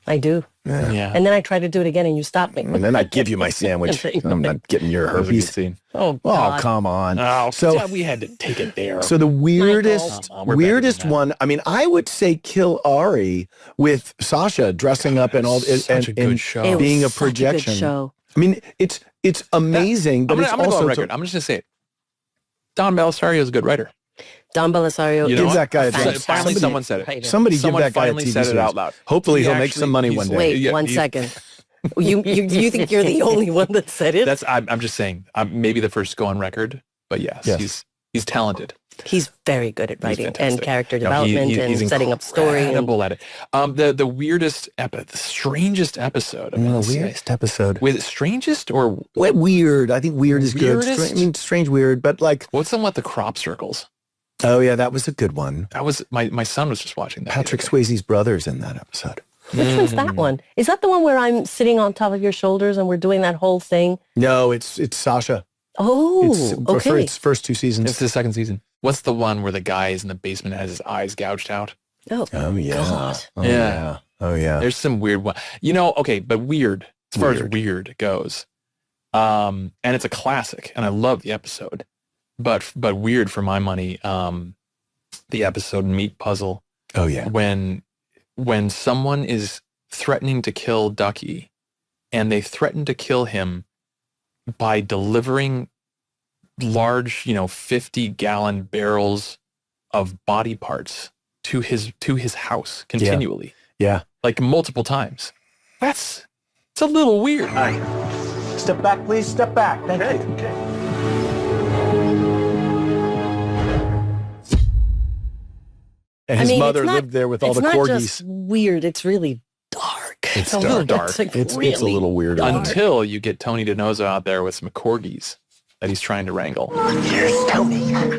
I do. Yeah. And then I try to do it again and you stop me. and then I give you my sandwich. I'm not getting your That was a good herpes. scene. Oh, Oh, God. come on. Oh, So- we had to take it there. So the weirdest, We're better than weirdest that. one. I mean, I would say Kill Ari with Sasha dressing up and all, such a good and show. It was being a such good projection. show. I mean, it's amazing, but I'm it's gonna go also on record. I'm just gonna say it. Don Belisario is a good writer. Don Belisario. You know Give what? that guy a Fantastic. chance. Finally, someone said it. Writer. Somebody Someone give that guy a finally TV said it series. out loud. Hopefully, He he'll make actually- some money he's- one day. Wait, Yeah, one you- second. You think you're the only one that said it? That's I'm just saying. I'm maybe the first to go on record, but yes. he's talented. He's very good at writing and fantastic. character No, he- development he's and setting up story. And, incredible at it. The weirdest the strangest episode. Of The NCIS. weirdest episode. With strangest or Weird. I think weird is good. Weirdest? I mean, strange, weird, but like, what's the one with the crop circles? oh yeah, that was a good one. That was my son was just watching that. Patrick the other day. Swayze's brother's in that episode. which one's that one? Is that the one where I'm sitting on top of your shoulders and we're doing that whole thing? No, it's Sasha. Oh, For okay. its first 2 seasons. It's the second season. What's the one where the guy is in the basement and has his eyes gouged out? Oh, Oh yeah. God. Oh, Yeah. yeah. Oh yeah. There's some weird one. You know, okay, but weird as far as weird goes. And it's a classic, and I love the episode. But weird for my money. The episode Meat Puzzle Oh yeah. when someone is threatening to kill Ducky, and they threaten to kill him by delivering large, 50-gallon barrels of body parts to his house continually, Yeah. like multiple times. It's a little weird. Step back, please. Step back. Thank you. And I his mean, mother it's not- lived there with all the It's not corgis. just weird. It's really dark. It's a little dark. It's, like It's a really little weird. dark. Until you get Tony DiNozzo out there with some corgis that he's trying to wrangle. Here's Tony. Come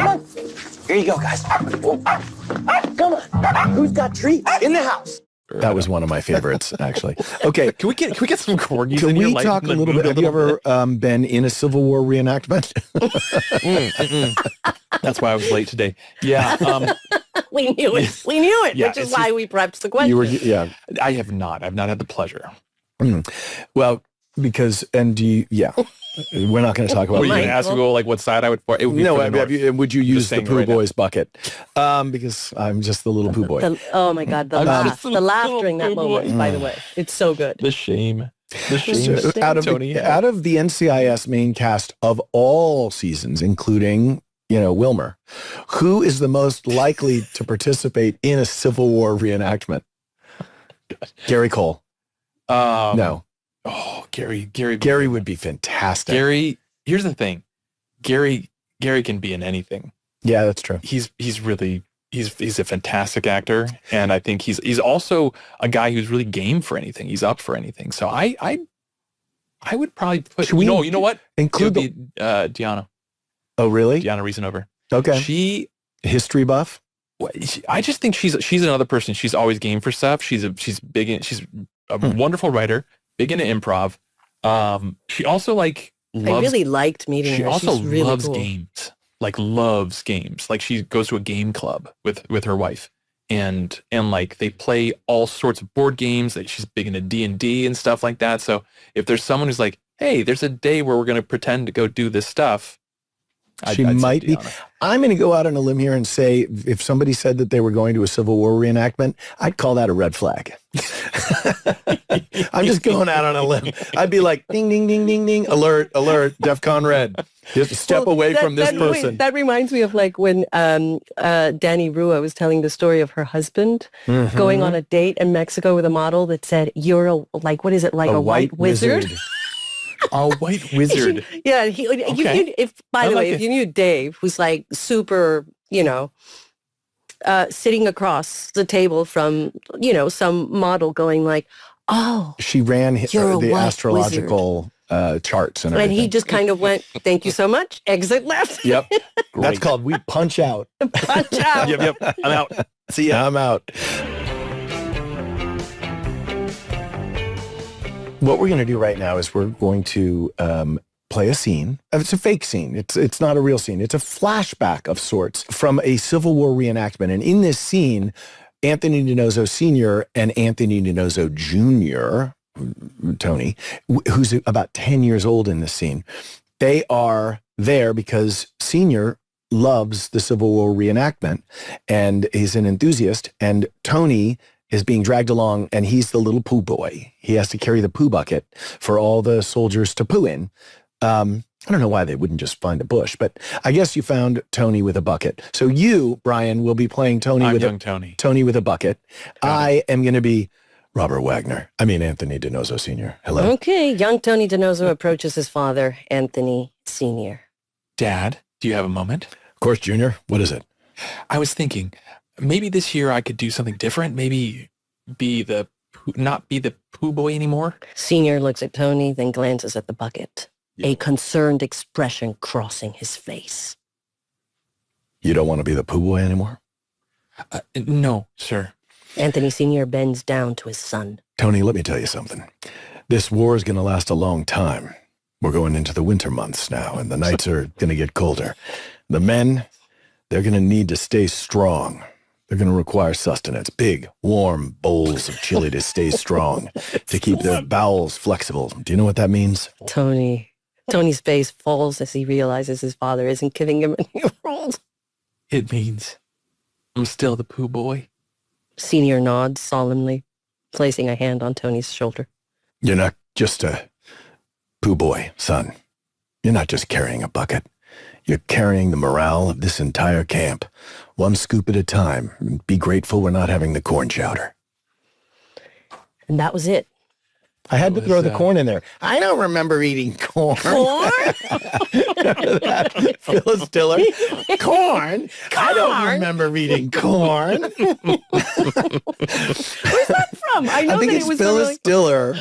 on. Here you go, guys. Come on. Who's got treats in the house? That was one of my favorites, actually. Okay. Can we get some corgis Can in here? we Like, talk a little bit? Have you ever been in a Civil War reenactment? That's why I was late today. Yeah. We knew it. We knew it, Yeah, which is it's why just- we prepped the question. You were, yeah. I have not. I've not had the pleasure. Well, because, and do you, yeah. We're not going to talk about Were you my going to ask me like what side I would for? It would be No, for the have North. you, would you use the saying Pooh right now. Boys bucket? Because I'm just the little Pooh Boy. Oh my God, the I'm laugh. just The laugh little during that boo-boo. moment, by the way. It's so good. The shame. The shame. So, out of Tony. the NCIS main cast of all seasons, including Wilmer. Who is the most likely to participate in a Civil War reenactment? Gary Cole. No. Oh, Gary would be fantastic. Gary, here's the thing. Gary can be in anything. Yeah, that's true. He's a fantastic actor, and I think he's also a guy who's really game for anything. He's up for anything. So I would probably put. You know what? Include Deanna. Oh, really? Deanna Reasonover. Okay. She history buff. I just think she's another person. She's always game for stuff. She's a wonderful writer, big into improv. She also loves. I really liked meeting her. She also She's really loves cool. games. Loves games. She goes to a game club with her wife, and they play all sorts of board games. She's big into D&D and stuff like that. So if there's someone who's like, hey, there's a day where we're going to pretend to go do this stuff, I'd might be. I'm going to go out on a limb here and say, if somebody said that they were going to a Civil War reenactment, I'd call that a red flag. I'm just going out on a limb. I'd be like, ding, ding, ding, ding, ding, alert, DEFCON red. Just step away from this person. That reminds me of when Danny Rua was telling the story of her husband going on a date in Mexico with a model that said, "You're a white wizard?" A white wizard. Yeah. If you knew Dave, who's super, sitting across the table from, some model going oh, she ran the astrological charts and everything. And he just kind of went, thank you so much. Exit left. Yep. That's called we punch out. Punch out. Yep. I'm out. See ya. I'm out. What we're going to do right now is we're going to play a scene. It's a fake scene. It's not a real scene. It's a flashback of sorts from a Civil War reenactment. And in this scene, Anthony DiNozzo Sr. and Anthony DiNozzo Jr., Tony, who's about 10 years old in this scene, they are there because Sr. loves the Civil War reenactment and is an enthusiast. And Tony is being dragged along, and he's the little poo boy. He has to carry the poo bucket for all the soldiers to poo in. I don't know why they wouldn't just find a bush, but I guess you found Tony with a bucket. So you, Brian, will be playing Tony with a bucket. I am going to be Anthony DiNozzo Sr. Hello. Okay. Young Tony DiNozzo approaches his father, Anthony Sr. Dad, do you have a moment? Of course, Junior. What is it? I was thinking, maybe this year I could do something different. Maybe not be the poo boy anymore. Senior looks at Tony, then glances at the bucket, a concerned expression crossing his face. You don't want to be the poo boy anymore? No, sir. Anthony Sr. bends down to his son. Tony, let me tell you something. This war is going to last a long time. We're going into the winter months now, and the nights are going to get colder. The men, they're going to need to stay strong. They're going to require sustenance, big, warm bowls of chili to stay strong, to keep their bowels flexible. Do you know what that means? Tony's face falls as he realizes his father isn't giving him a new role. It means I'm still the poo boy. Senior nods solemnly, placing a hand on Tony's shoulder. You're not just a poo boy, son. You're not just carrying a bucket. You're carrying the morale of this entire camp, one scoop at a time. Be grateful we're not having the corn chowder. And that was it. I had to throw the corn in there. I don't remember eating corn. Corn? Phyllis Diller. Corn? I don't remember eating corn. Where's that from? I think it's Phyllis Diller.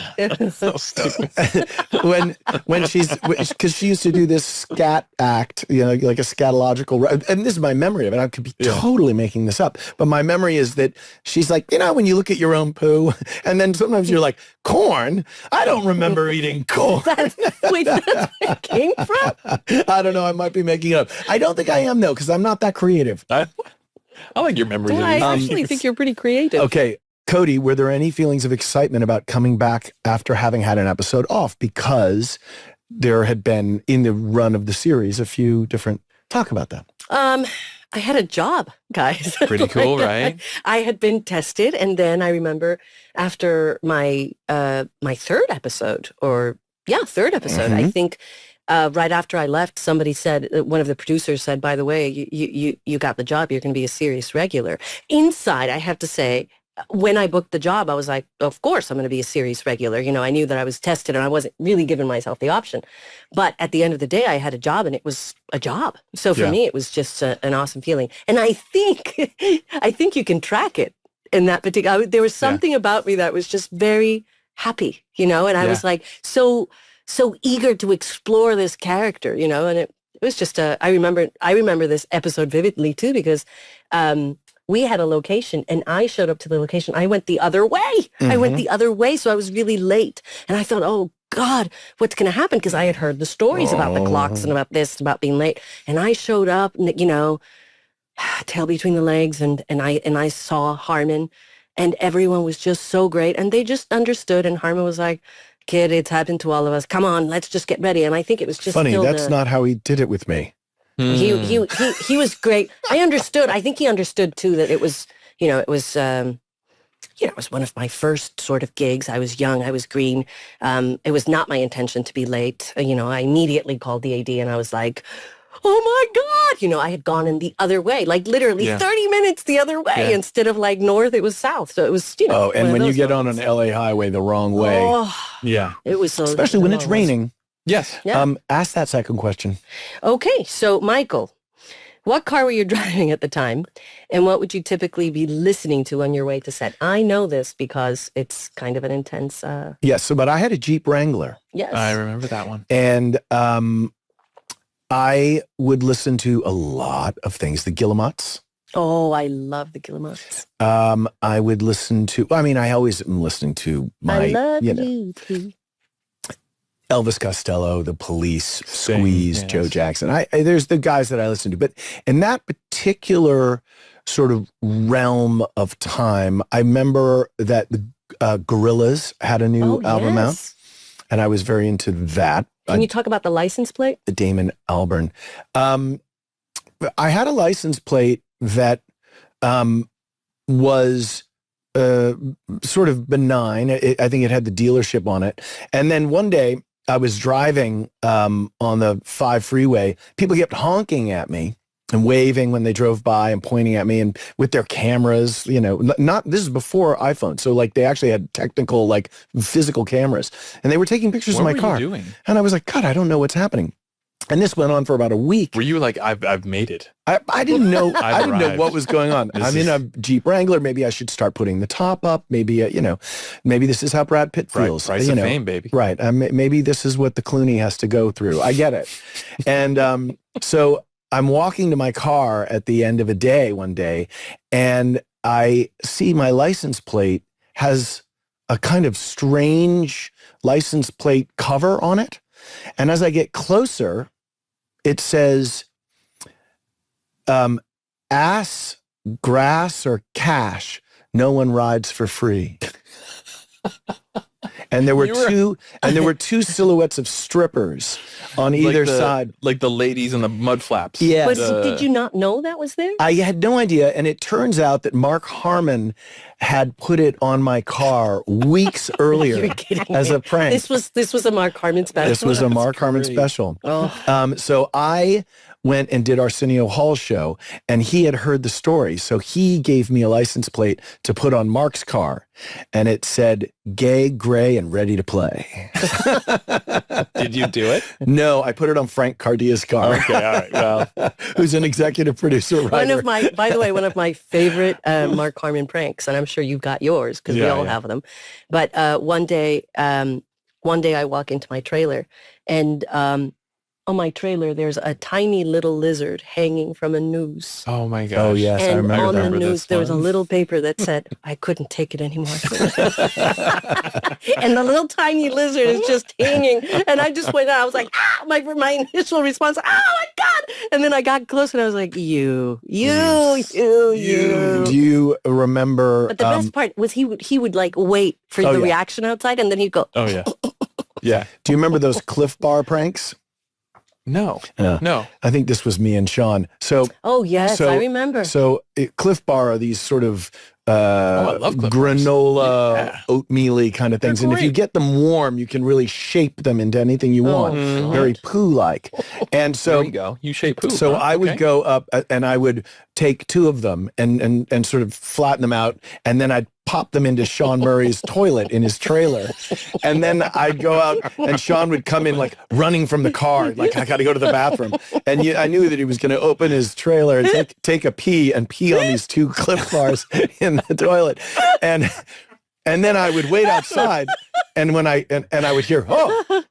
So stupid. when because she used to do this scat act, like a scatological, and this is my memory of it. I could be totally making this up, but my memory is that she's like, when you look at your own poo, and then sometimes you're like, corn? I don't remember eating corn. That's where it came from? I don't know. I might be making it up. I don't think I am, though, because I'm not that creative. I like your memories. I actually think you're pretty creative. Okay. Cody, were there any feelings of excitement about coming back after having had an episode off? Because there had been, in the run of the series, a few different... Talk about that. I had a job, guys. Pretty cool, right? I had been tested, and then I remember after my third episode, I think right after I left, somebody said, one of the producers said, by the way, you got the job. You're going to be a series regular. Inside, I have to say, when I booked the job, I was like, of course, I'm going to be a series regular. You know, I knew that I was tested and I wasn't really giving myself the option. But at the end of the day, I had a job and it was a job. So for me, it was just an awesome feeling. And I think you can track it in that particular, there was something about me that was just very happy, you know, and I was like, so eager to explore this character, you know, and it was just I remember this episode vividly too, because, we had a location and I showed up to the location. I went the other way. I went the other way. So I was really late. And I thought, oh God, what's going to happen? Because I had heard the stories about the clocks and about this, about being late. And I showed up, you know, tail between the legs. And I saw Harmon and everyone was just so great. And they just understood. And Harmon was like, kid, it's happened to all of us. Come on, let's just get ready. And I think it was just funny. That's not how he did it with me. He was great. I understood. I think he understood too that it was, you know, it was one of my first sort of gigs. I was young. I was green. It was not my intention to be late. You know, I immediately called the AD and I was like, oh my God. You know, I had gone in the other way, like literally 30 minutes the other way instead of like north, it was south. So it was, you know. Oh, and when you get on an LA highway the wrong way. It was so. Especially when it's raining. Yes. Yeah. Ask that second question. Okay. So, Michael, what car were you driving at the time? And what would you typically be listening to on your way to set? I know this because it's kind of an intense... Yes. So, but I had a Jeep Wrangler. Yes. I remember that one. And I would listen to a lot of things. The Guillemots. Oh, I love the Guillemots. I would listen to... I always am listening to my... I love you know, you too. Elvis Costello, The Police, Squeeze, Joe Jackson. There's the guys that I listen to. But in that particular sort of realm of time, I remember that the Gorillaz had a new album out. And I was very into that. Can you talk about the license plate? The Damon Albarn. I had a license plate that was... sort of benign. I think it had the dealership on it. And then one day I was driving on the 5 freeway. People kept honking at me and waving when they drove by and pointing at me and with their cameras, you know, this is before iPhone. So like they actually had technical, like physical cameras and they were taking pictures of my car. What were you doing? And I was like, God, I don't know what's happening. And this went on for about a week. Were you like, I've made it? I didn't know. I didn't know arrived. what was going on. I'm in a Jeep Wrangler. Maybe I should start putting the top up. Maybe, you know, maybe this is how Brad Pitt feels. Price you of know. fame, baby. Right. Maybe this is what the Clooney has to go through. I get it. And so I'm walking to my car at the end of a day one day, and I see my license plate has a kind of strange license plate cover on it. And as I get closer, it says, ass, grass, or cash. No one rides for free. And there were two silhouettes of strippers on either side. Like the ladies in the mud flaps. Yeah. But did you not know that was there? I had no idea. And it turns out that Mark Harmon had put it on my car weeks earlier You're kidding as me. a prank. This was a Mark Harmon special. This was a Mark Harmon special. Oh. So I went and did Arsenio Hall's show, and he had heard the story. So he gave me a license plate to put on Mark's car, and it said gay, gray, and ready to play. Did you do it? No, I put it on Frank Cardia's car. Okay, all right. Well, who's an executive producer, writer. By the way, one of my favorite Mark Harmon pranks, and I'm sure you've got yours because we all have them. But one day I walk into my trailer, and on my trailer, there's a tiny little lizard hanging from a noose. oh my gosh. Oh, yes, I And remember on that. the noose, this there was a one. little paper that said, I couldn't take it anymore. And the little tiny lizard is just hanging. And I just went out. I was like, my initial response, oh my God. And then I got close and I was like, you. Do you remember? But the best part was he would like wait for the reaction outside and then he'd go, Oh, yeah. Yeah. Do you remember those Cliff Bar pranks? No. I think this was me and Sean. So, Oh, yes, I remember. So Cliff Bar are these sort of I love Cliff granola, oatmeal-y kind of things. They're And if you great. get them warm, you can really shape them into anything you want. God. Very poo-like. And so There you go. You shape poo. So huh? I would Okay. go up and I would take 2 of them and sort of flatten them out. And then I'd pop them into Sean Murray's toilet in his trailer. And then I'd go out and Sean would come in like running from the car. Like, I got to go to the bathroom. And I knew that he was going to open his trailer and take a pee on these 2 Cliff Bars in the toilet. And then I would wait outside and when I would hear, oh,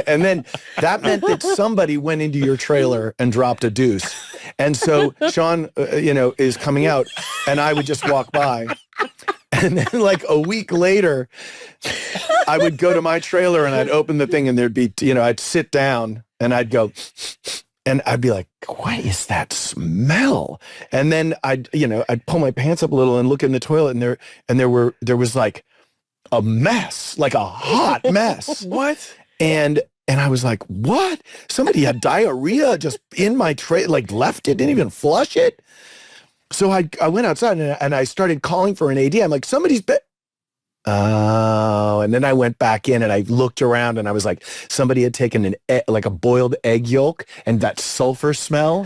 and then that meant that somebody went into your trailer and dropped a deuce. And so Sean, is coming out and I would just walk by. And then like a week later, I would go to my trailer and I'd open the thing and there'd be, I'd sit down and I'd go, and I'd be like, what is that smell? And then I'd pull my pants up a little and look in the toilet and there was like a mess, like a hot mess. What? And I was like, what? Somebody had diarrhea just in my tray, like left it, didn't even flush it. So I went outside and I started calling for an AD. I'm like, somebody's been. Oh, and then I went back in and I looked around and I was like, somebody had taken like a boiled egg yolk and that sulfur smell,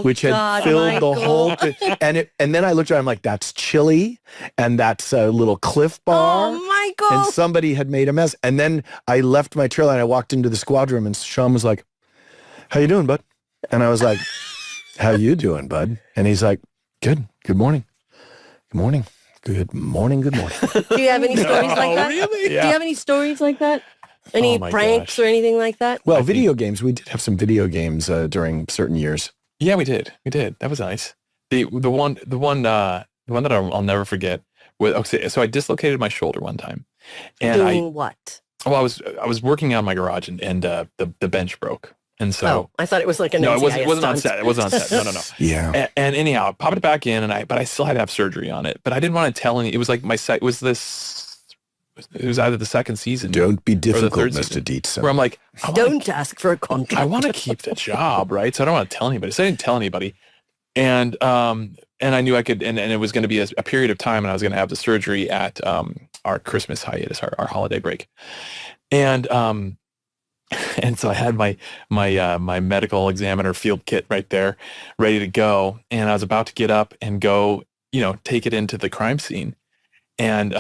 which had God, filled the Michael. whole thing. And then I looked around, I'm like, that's chili and that's a little Cliff Bar. Oh, Michael. And somebody had made a mess. And then I left my trailer and I walked into the squad room and Sean was like, how you doing, bud? And I was like, how you doing, bud? And he's like, good. Good morning. Good morning. Good morning. Good morning. Do you have any stories like that? Really? Do you have any stories like that? Any Oh, my pranks gosh. or anything like that? Well, video games. We did have some video games during certain years. Yeah, we did. That was nice. The one that I'll never forget was, okay, so I dislocated my shoulder one time. And Doing what? I was working out in my garage and the bench broke. And so I thought it was like an no, NCIS it wasn't on stunt. set. It wasn't on set. No. Yeah. And anyhow, I popped it back in, but I still had to have surgery on it. But I didn't want to tell any. It was like it was either the second season. Don't be difficult, third Mr. season, Dietzen. where I'm like, Don't ask for a contract. I want to keep the job, right? So I don't want to tell anybody. So I didn't tell anybody. And I knew I could, and it was going to be a period of time, and I was going to have the surgery at our Christmas hiatus, our holiday break. And so I had my medical examiner field kit right there, ready to go. And I was about to get up and go, take it into the crime scene. And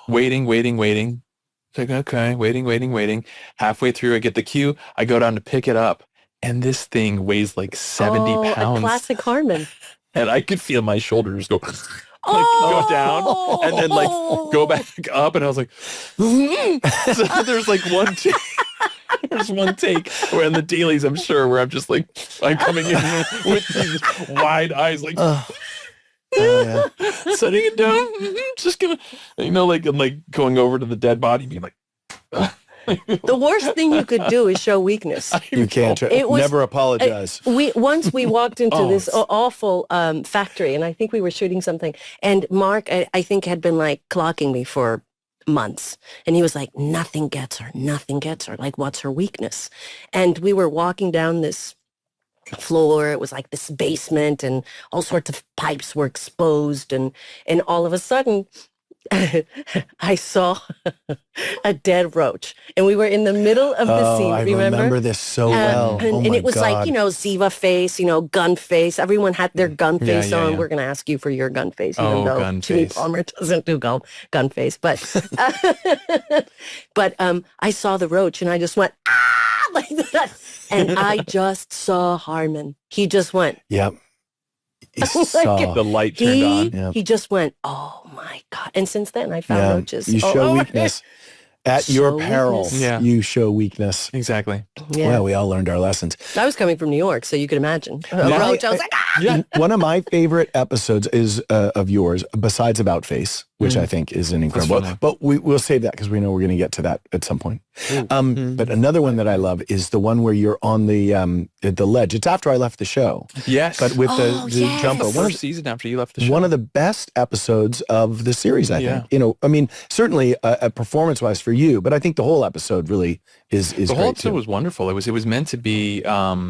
waiting. Like, okay, waiting. Halfway through, I get the cue. I go down to pick it up. And this thing weighs like 70 pounds. A classic Harmon. And I could feel my shoulders go... go down and then like go back up. And I was like... So there's like there's one take where in the dailies, I'm sure, where I'm just like, I'm coming in with these wide eyes, like, setting it down, just gonna, like, I'm like going over to the dead body, being like, The worst thing you could do is show weakness. You can't. Never apologize. Once we walked into this awful factory, and I think we were shooting something, and Mark, I think, had been like clocking me for months, and he was like, nothing gets her, like, what's her weakness? And we were walking down this floor. It was like this basement, and all sorts of pipes were exposed, and all of a sudden I saw a dead roach, and we were in the middle of the scene. I remember this so well. And it was like, Ziva face, gun face. Everyone had their gun face on. Yeah. We're going to ask you for your gun face, even though gun Jimmy face. Palmer doesn't do gun face. But but I saw the roach, and I just went, ah, like that. And I just saw Harmon. He just went. Yep. The light turned on. Yeah. He just went, oh my God. And since then I found roaches. You show weakness. At your peril, weakness. Yeah. you show weakness. Exactly. Yeah. Well, we all learned our lessons. I was coming from New York, so you could imagine. A roach, I was like, ah! One of my favorite episodes is of yours, besides About Face, which I think is an incredible. But we'll save that because we know we're going to get to that at some point. But another one that I love is the one where you're on the ledge. It's after I left the show. Yes. But with the jumper. The first season after you left the show. One of the best episodes of the series, I think. You know, I mean, certainly a performance-wise for you, but I think the whole episode really is the whole episode was wonderful. It was meant to be what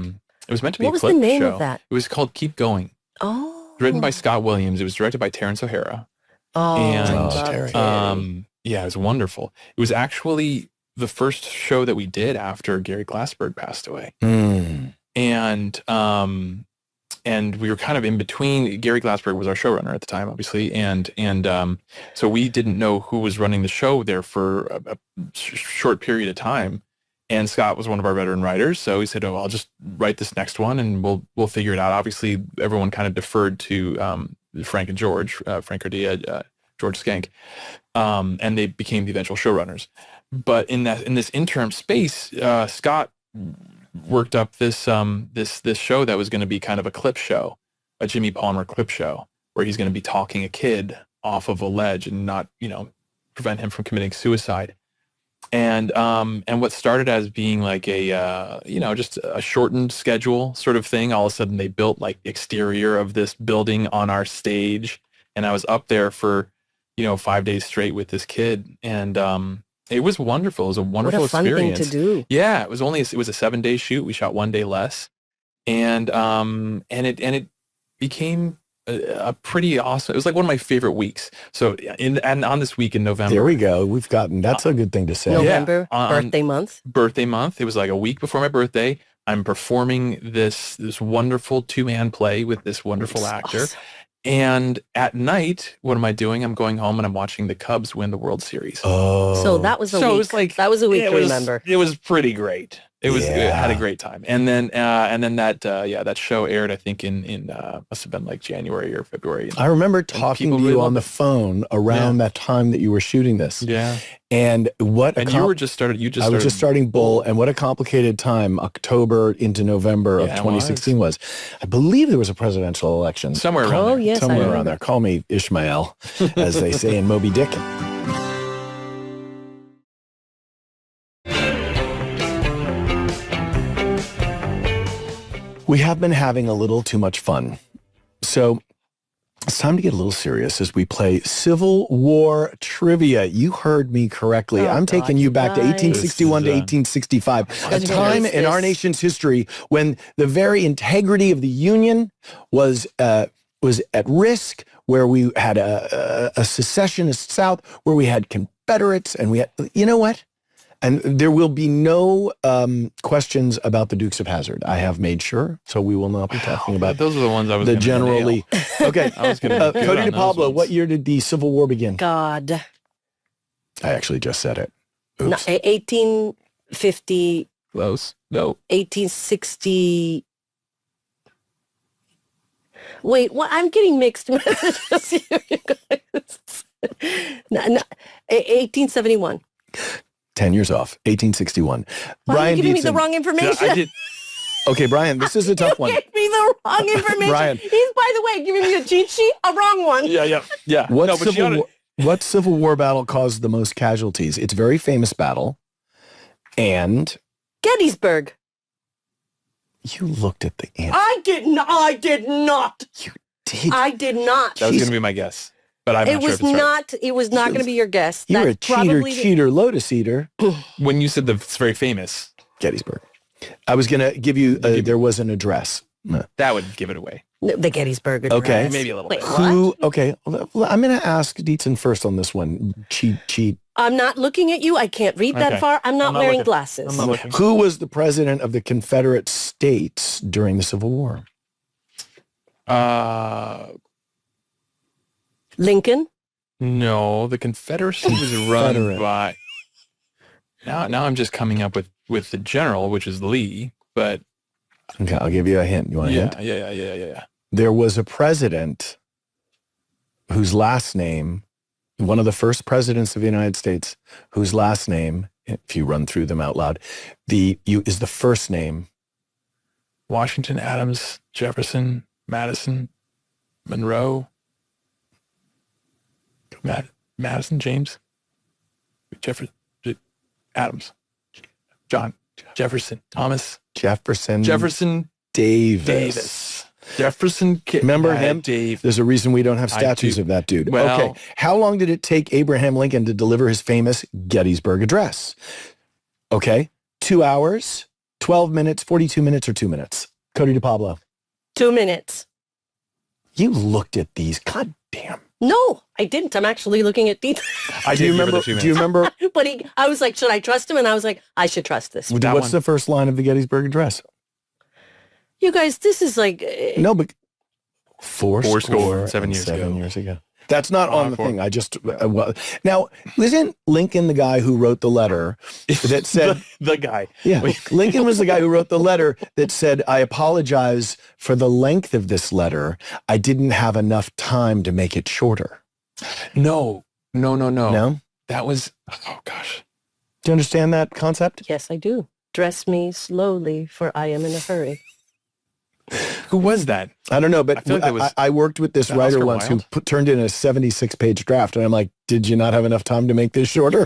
was a clip the name show. of that? It was called Keep Going. Oh. Written by Scott Williams. It was directed by Terrence O'Hara. Oh, And yeah, it was wonderful. It was actually the first show that we did after Gary Glassberg passed away. And we were kind of in between. Gary Glassberg was our showrunner at the time, obviously, and so we didn't know who was running the show there for a short period of time. And Scott was one of our veteran writers, so he said, "Oh, I'll just write this next one, and we'll figure it out." Obviously, everyone kind of deferred to Frank and George, Frank Ardea, George Skank, and they became the eventual showrunners. But in this interim space, Scott worked up this show that was going to be kind of a clip show, a Jimmy Palmer clip show, where he's going to be talking a kid off of a ledge and not, prevent him from committing suicide. And what started as being like a just a shortened schedule sort of thing, all of a sudden they built like the exterior of this building on our stage, and I was up there for 5 days straight with this kid, and it was wonderful. It was a wonderful experience. What a fun thing to do. Yeah, it was a 7-day shoot. We shot 1 day less, and it became a pretty awesome. It was like one of my favorite weeks. So on this week in November. There we go. That's a good thing to say. November, birthday month. Birthday month. It was like a week before my birthday. I'm performing this wonderful 2-man play with this wonderful actor. Awesome. And at night, what am I doing? I'm going home and I'm watching the Cubs win the World Series. Oh. So that was a week. It was like, that was a week to remember. It was pretty great. It had a great time. And then that show aired, I think in must have been like January or February. I remember talking to you on the phone around that time that you were shooting this. Yeah. And you were just started. I was just starting Bull, and what a complicated time October into November of 2016 was. I believe there was a presidential election somewhere around there. Oh yes, somewhere around there. Call me Ishmael, as they say in Moby Dick. We have been having a little too much fun. So it's time to get a little serious as we play Civil War trivia. You heard me correctly. I'm taking you back to 1861 to 1865, a time in our nation's history when the very integrity of the Union was at risk, where we had a secessionist South, where we had Confederates, and we had, you know what? And there will be no questions about the Dukes of Hazzard. I have made sure, so we will not be talking about those are the ones I was the General Lee. Okay, I was going to Cody DePablo, what year did the Civil War begin? God. I actually just said it. No, Oops. 1850. Close. No. 1860. Wait, what? I'm getting mixed messages here, you guys. No, 1871. 10 years off, 1861. Why are you giving me the Dietzen. wrong information? I did. Okay, Brian, this is a tough one. You gave me the wrong information. Brian. He's, by the way, giving me a cheat sheet, a wrong one. Yeah. What Civil War battle caused the most casualties? It's a very famous battle. And Gettysburg. you looked at the answer. I did not. You did. I did not. That was going to be my guess, but I'm not sure if it's right. It was not going to be your guess. You're That's a cheater, lotus eater. When you said it's very famous, Gettysburg. I was going to give you, there was an address. that would give it away. The Gettysburg address. Okay. Maybe a little Wait, bit. what? Okay, well, I'm going to ask Dietzen first on this one. Cheat. I'm not looking at you. I can't read that Okay. far. I'm not wearing looking. glasses. I'm not looking. Who was the president of the Confederate States during the Civil War? Lincoln. No, the Confederacy was run Confederate. by. Now I'm just coming up with the general, which is Lee. But Okay, I'll give you a hint. You want a hint? yeah. There was a president whose last name, one of the first presidents of the United States, whose last name, if you run through them out loud, is the first name. Washington, Adams, Jefferson, Madison, Monroe. Madison, James, Jefferson, Adams, John, Jefferson, Thomas, Jefferson Davis. Jefferson. Remember him? Dave. There's a reason we don't have statues of that dude. Well, okay. How long did it take Abraham Lincoln to deliver his famous Gettysburg Address? Okay. 2 hours, 12 minutes, 42 minutes, or 2 minutes? Cody DePablo. 2 minutes. You looked at these. God damn. No, I didn't. I'm actually looking at details. Do you remember? But I was like, should I trust him? And I was like, I should trust this. What's the first line of the Gettysburg Address? You guys, this is like... No, but four score 7 years ago. That's not on the thing. I just... now, isn't Lincoln the guy who wrote the letter that said... the guy. Yeah. Lincoln was the guy who wrote the letter that said, I apologize for the length of this letter. I didn't have enough time to make it shorter. No. No? That was... Oh, gosh. Do you understand that concept? Yes, I do. Dress me slowly, for I am in a hurry. Who was that? I don't know, but I feel like that was I worked with this writer Oscar once Wilde? who turned in a 76-page draft, and I'm like, did you not have enough time to make this shorter?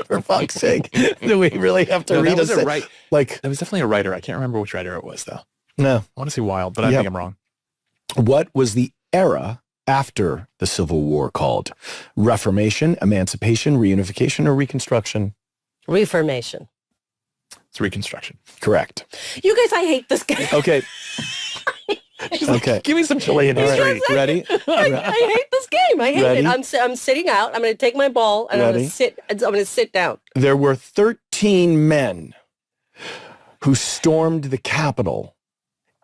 For fuck's sake. Do we really have to read that was a right. Like, That was definitely a writer. I can't remember which writer it was, though. no. I want to say Wilde, but I think I'm wrong. What was the era after the Civil War called? Reformation, Emancipation, Reunification, or Reconstruction? Reformation. It's Reconstruction. Correct. You guys, I hate this guy. Okay. Okay. Give me some Chilean history. Ready? I hate this game. I hate Ready? it. I'm sitting out. I'm going to take my ball and I'm Ready? going to sit down. There were 13 men who stormed the Capitol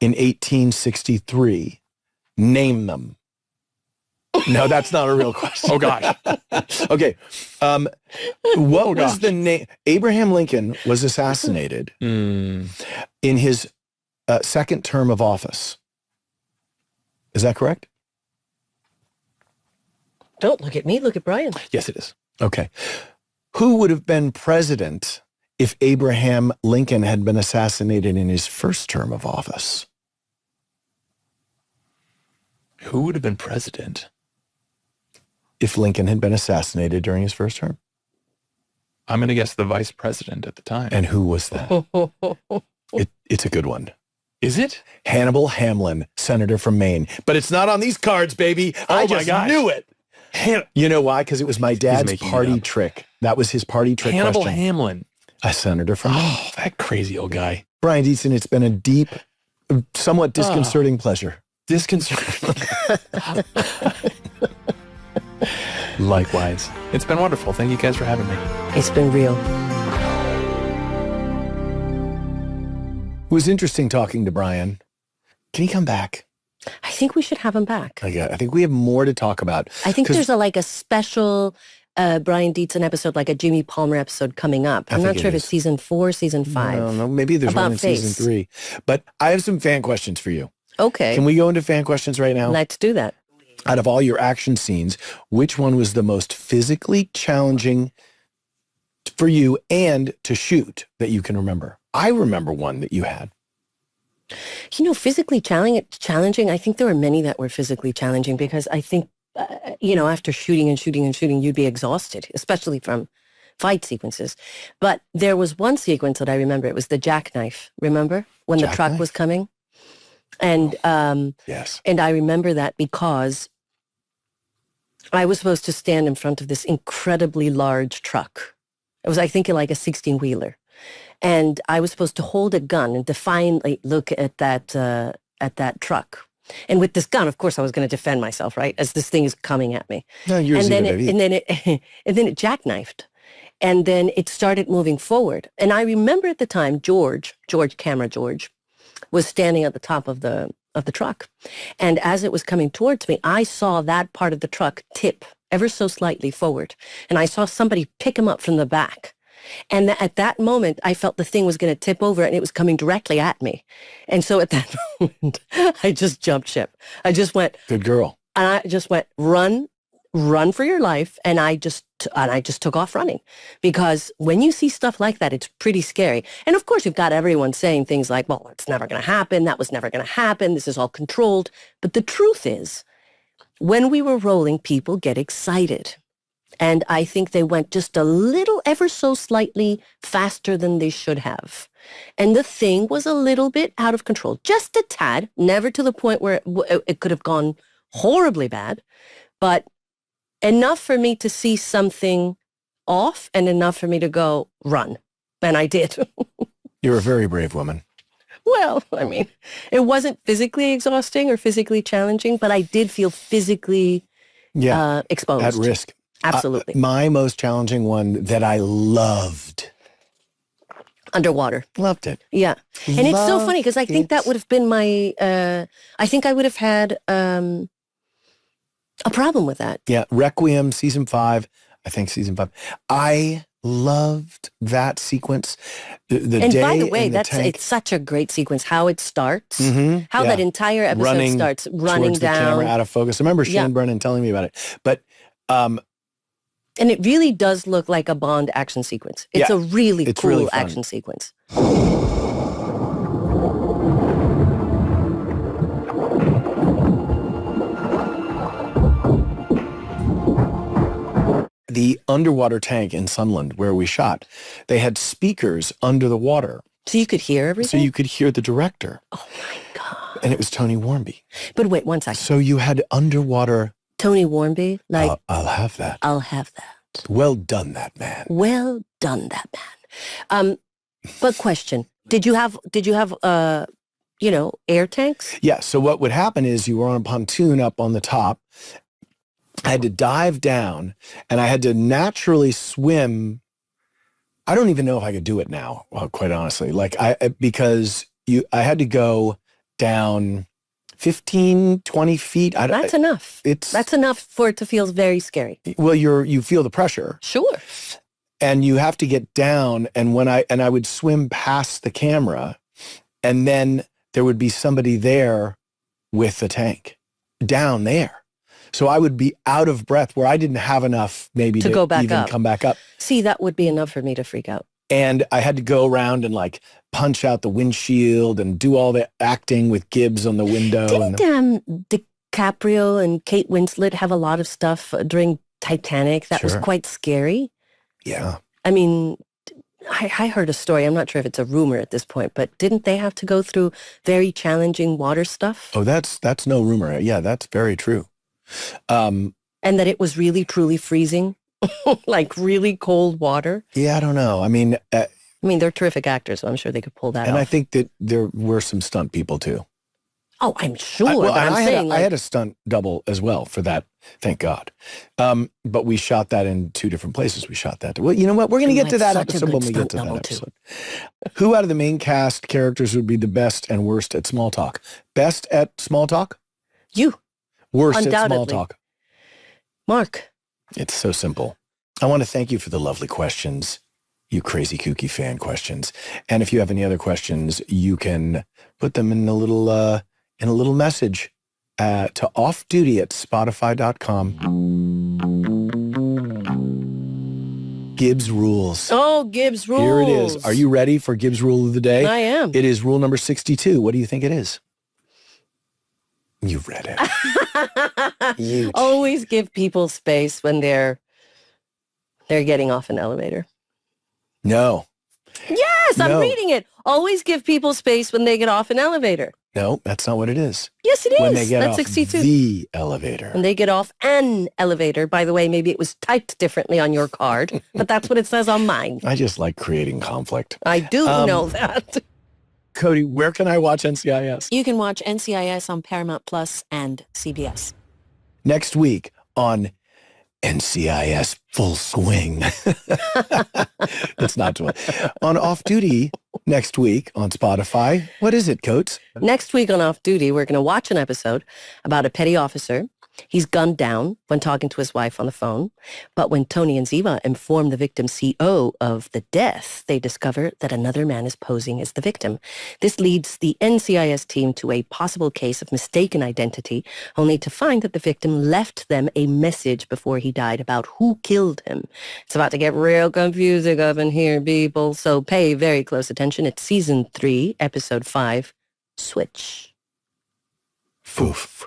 in 1863. Name them. No, that's not a real question. Oh, gosh. Okay. What was the name? Abraham Lincoln was assassinated in his second term of office. Is that correct? Don't look at me. Look at Brian. Yes, it is. Okay. Who would have been president if Abraham Lincoln had been assassinated in his first term of office? Who would have been president? If Lincoln had been assassinated during his first term? I'm going to guess the vice president at the time. And who was that? It's a good one. Is it? Hannibal Hamlin, senator from Maine. But it's not on these cards, baby. I just knew it. You know why? Because it was my dad's party trick. That was his party trick Hannibal question. Hamlin. A senator from Maine. Oh, that crazy old guy. Brian Dietzen, it's been a deep, somewhat disconcerting pleasure. Disconcerting. Likewise. It's been wonderful. Thank you guys for having me. It's been real. It was interesting talking to Brian. Can he come back? I think we should have him back. I think we have more to talk about. I think there's a special Brian Dietzen episode, like a Jimmy Palmer episode coming up. I'm not sure if it's season 4, season 5. No, maybe there's one in season 3. But I have some fan questions for you. Okay. Can we go into fan questions right now? Let's do that. Out of all your action scenes, which one was the most physically challenging for you and to shoot that you can remember? I remember one that you had. Physically challenging, I think there were many that were physically challenging because I think, after shooting, you'd be exhausted, especially from fight sequences. But there was one sequence that I remember. It was the jackknife, remember? When the truck was coming? And yes. And I remember that because I was supposed to stand in front of this incredibly large truck. It was, I think, like a 16-wheeler. And I was supposed to hold a gun and defiantly look at that truck. And with this gun, of course, I was going to defend myself, right? As this thing is coming at me. No, you're and then it jackknifed. And then it started moving forward. And I remember at the time, George, was standing at the top of the truck. And as it was coming towards me, I saw that part of the truck tip ever so slightly forward. And I saw somebody pick him up from the back. And at that moment, I felt the thing was going to tip over and it was coming directly at me. And so at that moment, I just jumped ship. I just went, good girl. And I just went, run for your life. And I just took off running, because when you see stuff like that, it's pretty scary. And of course, you've got everyone saying things like, well, it's never going to happen. That was never going to happen. This is all controlled. But the truth is, when we were rolling, people get excited. And I think they went just a little, ever so slightly faster than they should have. And the thing was a little bit out of control, just a tad, never to the point where it could have gone horribly bad, but enough for me to see something off and enough for me to go, run. And I did. You're a very brave woman. Well, I mean, it wasn't physically exhausting or physically challenging, but I did feel physically exposed. At risk. Absolutely. My most challenging one that I loved. Underwater. Loved it. Yeah. And it's so funny because I think that would have been my, I think I would have had a problem with that. Yeah. Requiem, season 5. I think season 5. I loved that sequence. And by the way, it's such a great sequence. How it starts, how that entire episode starts running down. The camera out of focus. I remember Shane Brennan telling me about it. But and it really does look like a Bond action sequence. It's a really cool action sequence. The underwater tank in Sunland where we shot, they had speakers under the water. So you could hear everything? So you could hear the director. Oh my God. And it was Tony Warmby. But wait, one second. So you had underwater... Tony Warmby? Like, I'll have that. I'll have that. Well done, that man. Well done, that man. But question, did you have air tanks? Yeah, so what would happen is you were on a pontoon up on the top. I had to dive down, and I had to naturally swim. I don't even know if I could do it now, quite honestly. Because I had to go down 15, 20 feet. That's enough. That's enough for it to feel very scary. Well, you feel the pressure. Sure. And you have to get down, and I would swim past the camera, and then there would be somebody there with the tank down there. So I would be out of breath where I didn't have enough maybe to go back even up. Come back up. See, that would be enough for me to freak out. And I had to go around and punch out the windshield and do all the acting with Gibbs on the window. Didn't DiCaprio and Kate Winslet have a lot of stuff during Titanic that was quite scary? Yeah. I mean, I heard a story. I'm not sure if it's a rumor at this point, but didn't they have to go through very challenging water stuff? Oh, that's no rumor. Yeah, that's very true. And that it was really, truly freezing, like really cold water. Yeah, I don't know. I mean, they're terrific actors, so I'm sure they could pull that off. And I think that there were some stunt people too. Oh, I'm sure. I had a stunt double as well for that. Thank God. But we shot that in 2 different places. We shot that. Well, you know what? We're going to get to that episode when we get to that episode. Who out of the main cast characters would be the best and worst at small talk? Best at small talk? You. Worst at small talk? Mark. It's so simple. I want to thank you for the lovely questions, you crazy kooky fan questions. And if you have any other questions, you can put them in a little message to offduty@spotify.com. Gibbs rules. Oh, Gibbs rules. Here it is. Are you ready for Gibbs rule of the day? I am. It is rule number 62. What do you think it is? You read it. You always give people space when they're getting off an elevator. No. Yes, I'm reading it. Always give people space when they get off an elevator. No, that's not what it is. Yes, it is. When they get that's off 62. The elevator. When they get off an elevator. By the way, maybe it was typed differently on your card, but that's what it says on mine. I just like creating conflict. I do know that. Cody, where can I watch NCIS? You can watch NCIS on Paramount Plus and CBS. Next week on NCIS Full Swing. It's not too on Off Duty next week on Spotify. What is it, Coates? Next week on Off Duty, we're going to watch an episode about a petty officer. He's gunned down when talking to his wife on the phone. But when Tony and Ziva inform the victim's CO of the death, they discover that another man is posing as the victim. This leads the NCIS team to a possible case of mistaken identity, only to find that the victim left them a message before he died about who killed him. It's about to get real confusing up in here, people. So pay very close attention. It's season 3, episode 5, Switch. Foof.